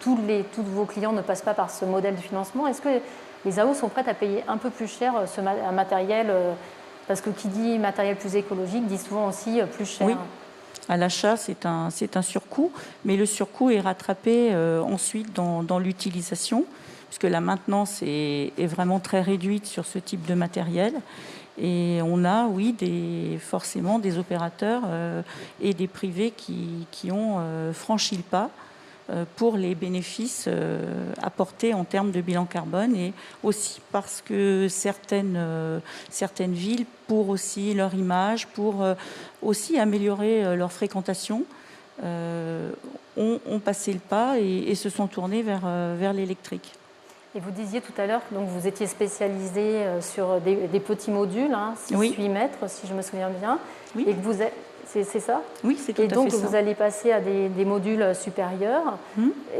tous vos clients ne passent pas par ce modèle de financement, est-ce que les AO sont prêtes à payer un peu plus cher un matériel, parce que qui dit matériel plus écologique dit souvent aussi plus cher? Oui. À l'achat, c'est un surcoût, mais le surcoût est rattrapé ensuite dans l'utilisation, puisque la maintenance est vraiment très réduite sur ce type de matériel. Et on a, oui, forcément des opérateurs et des privés qui ont franchi le pas pour les bénéfices apportés en termes de bilan carbone, et aussi parce que certaines villes, pour aussi leur image, pour aussi améliorer leur fréquentation, ont passé le pas et se sont tournés vers l'électrique. Et vous disiez tout à l'heure que donc, vous étiez spécialisé sur des petits modules, 6-8 mètres, si je me souviens bien. Oui. Et que vous c'est ça? Oui, c'est tout à fait ça. Et donc, vous allez passer à des modules supérieurs.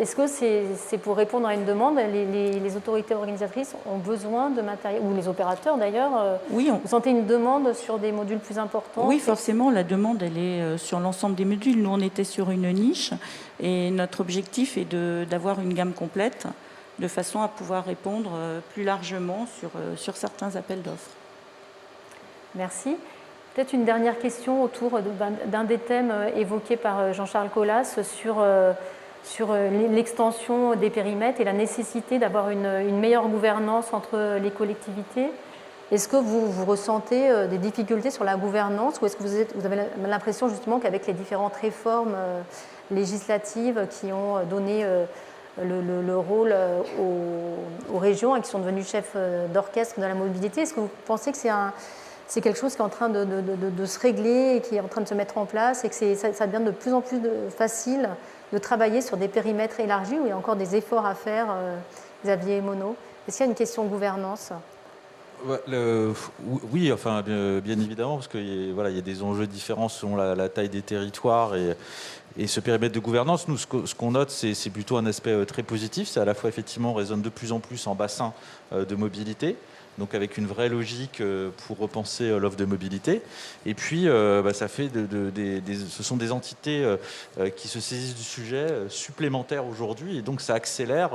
Est-ce que c'est pour répondre à une demande? Les autorités organisatrices ont besoin de matériel, ou les opérateurs d'ailleurs? Oui, vous sentez une demande sur des modules plus importants? Oui, forcément, la demande, elle est sur l'ensemble des modules. Nous, on était sur une niche, et notre objectif est d'avoir une gamme complète, de façon à pouvoir répondre plus largement sur certains appels d'offres. Merci. Peut-être une dernière question autour d'un des thèmes évoqués par Jean-Charles Colas sur l'extension des périmètres et la nécessité d'avoir une meilleure gouvernance entre les collectivités. Est-ce que vous ressentez des difficultés sur la gouvernance, ou est-ce que vous avez l'impression justement qu'avec les différentes réformes législatives qui ont donné le rôle aux régions et qui sont devenues chefs d'orchestre de la mobilité, est-ce que vous pensez que c'est quelque chose qui est en train de se régler et qui est en train de se mettre en place, et que ça devient de plus en plus facile de travailler sur des périmètres élargis où il y a encore des efforts à faire, Xavier Monod? Est-ce qu'il y a une question de gouvernance? Oui, enfin, bien évidemment, parce qu'il y a des enjeux différents selon la taille des territoires et ce périmètre de gouvernance. Nous, ce qu'on note, c'est plutôt un aspect très positif. C'est à la fois, effectivement, on raisonne de plus en plus en bassin de mobilité, donc avec une vraie logique pour repenser l'offre de mobilité. Et puis, ça fait ce sont des entités qui se saisissent du sujet supplémentaires aujourd'hui, et donc ça accélère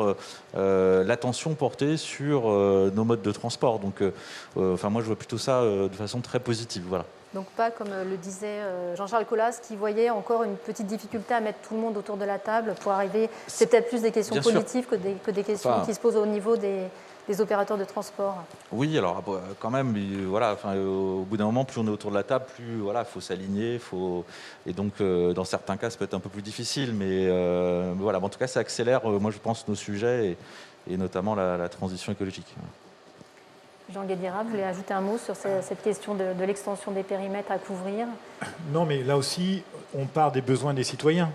l'attention portée sur nos modes de transport. Donc, moi, je vois plutôt ça de façon très positive. Voilà. Donc pas, comme le disait Jean-Charles Colas, qui voyait encore une petite difficulté à mettre tout le monde autour de la table pour arriver. C'est peut-être plus des questions politiques que des questions qui se posent au niveau des opérateurs de transport. Oui, alors quand même, au bout d'un moment, plus on est autour de la table, plus faut s'aligner, et donc dans certains cas, ça peut être un peu plus difficile, mais en tout cas, ça accélère, moi je pense, nos sujets et notamment la transition écologique. Jean Guédira, vous voulez ajouter un mot sur cette question de l'extension des périmètres à couvrir? Non, mais là aussi, on part des besoins des citoyens.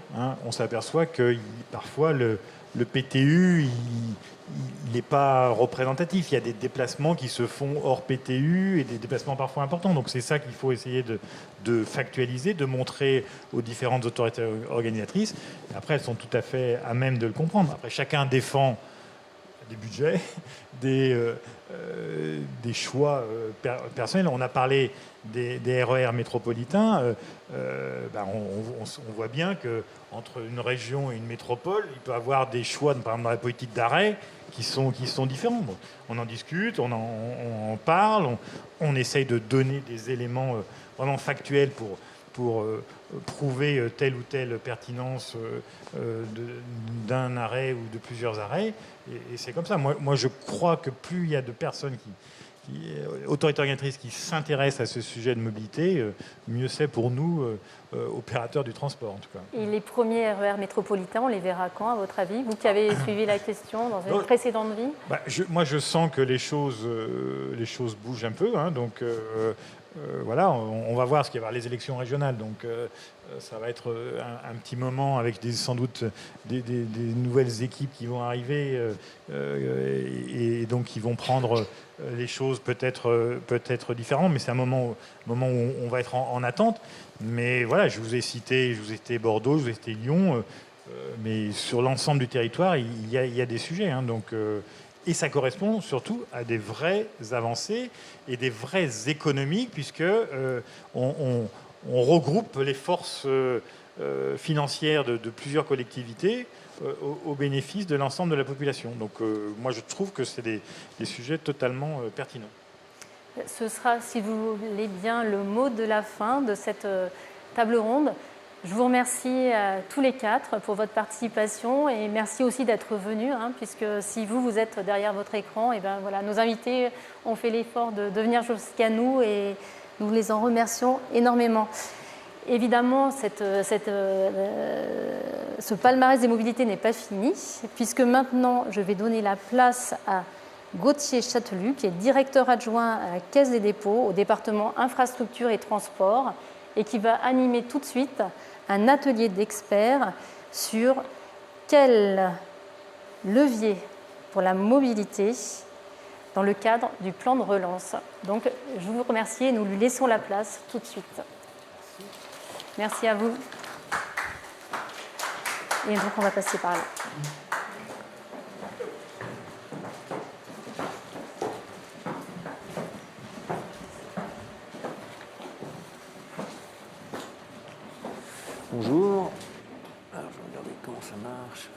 On s'aperçoit que parfois le PTU, il n'est pas représentatif. Il y a des déplacements qui se font hors PTU et des déplacements parfois importants. Donc c'est ça qu'il faut essayer de factualiser, de montrer aux différentes autorités organisatrices. Et après, elles sont tout à fait à même de le comprendre. Après, chacun défend des budgets, des choix personnels. On a parlé des RER métropolitains. On voit bien qu'entre une région et une métropole, il peut y avoir des choix, par exemple dans la politique d'arrêt, qui sont différents. Bon, on en discute, on en parle, on essaye de donner des éléments vraiment factuels pour prouver telle ou telle pertinence d'un arrêt ou de plusieurs arrêts. Et c'est comme ça. Moi, je crois que plus il y a de personnes autorités organisatrices qui s'intéressent à ce sujet de mobilité, mieux c'est pour nous, opérateurs du transport en tout cas. Et les premiers RER métropolitains, on les verra quand, à votre avis? Vous qui avez suivi la question dans une précédente vie. Moi, je sens que les choses bougent un peu. Donc, on va voir, parce qu'il va y avoir les élections régionales. Donc, ça va être un petit moment avec sans doute des nouvelles équipes qui vont arriver et donc qui vont prendre les choses peut-être différentes. Mais c'est un moment où on va être en attente. Mais voilà, je vous ai cité Bordeaux, je vous ai cité Lyon. Mais sur l'ensemble du territoire, il y a des sujets. Et ça correspond surtout à des vraies avancées et des vraies économiques, puisque on regroupe les forces financières de plusieurs collectivités au bénéfice de l'ensemble de la population. Donc moi, je trouve que c'est des sujets totalement pertinents. Ce sera, si vous voulez bien, le mot de la fin de cette table ronde. Je vous remercie tous les quatre pour votre participation et merci aussi d'être venus, puisque si vous êtes derrière votre écran, et ben voilà, nos invités ont fait l'effort de venir jusqu'à nous et nous les en remercions énormément. Évidemment, ce palmarès des mobilités n'est pas fini, puisque maintenant, je vais donner la place à Gauthier Châtelu, qui est directeur adjoint à la Caisse des dépôts au département infrastructure et transport, et qui va animer tout de suite un atelier d'experts sur quel levier pour la mobilité dans le cadre du plan de relance. Donc, je vous remercie et nous lui laissons la place tout de suite. Merci à vous. Et donc, on va passer par là. Bonjour. Alors, je vais regarder comment ça marche.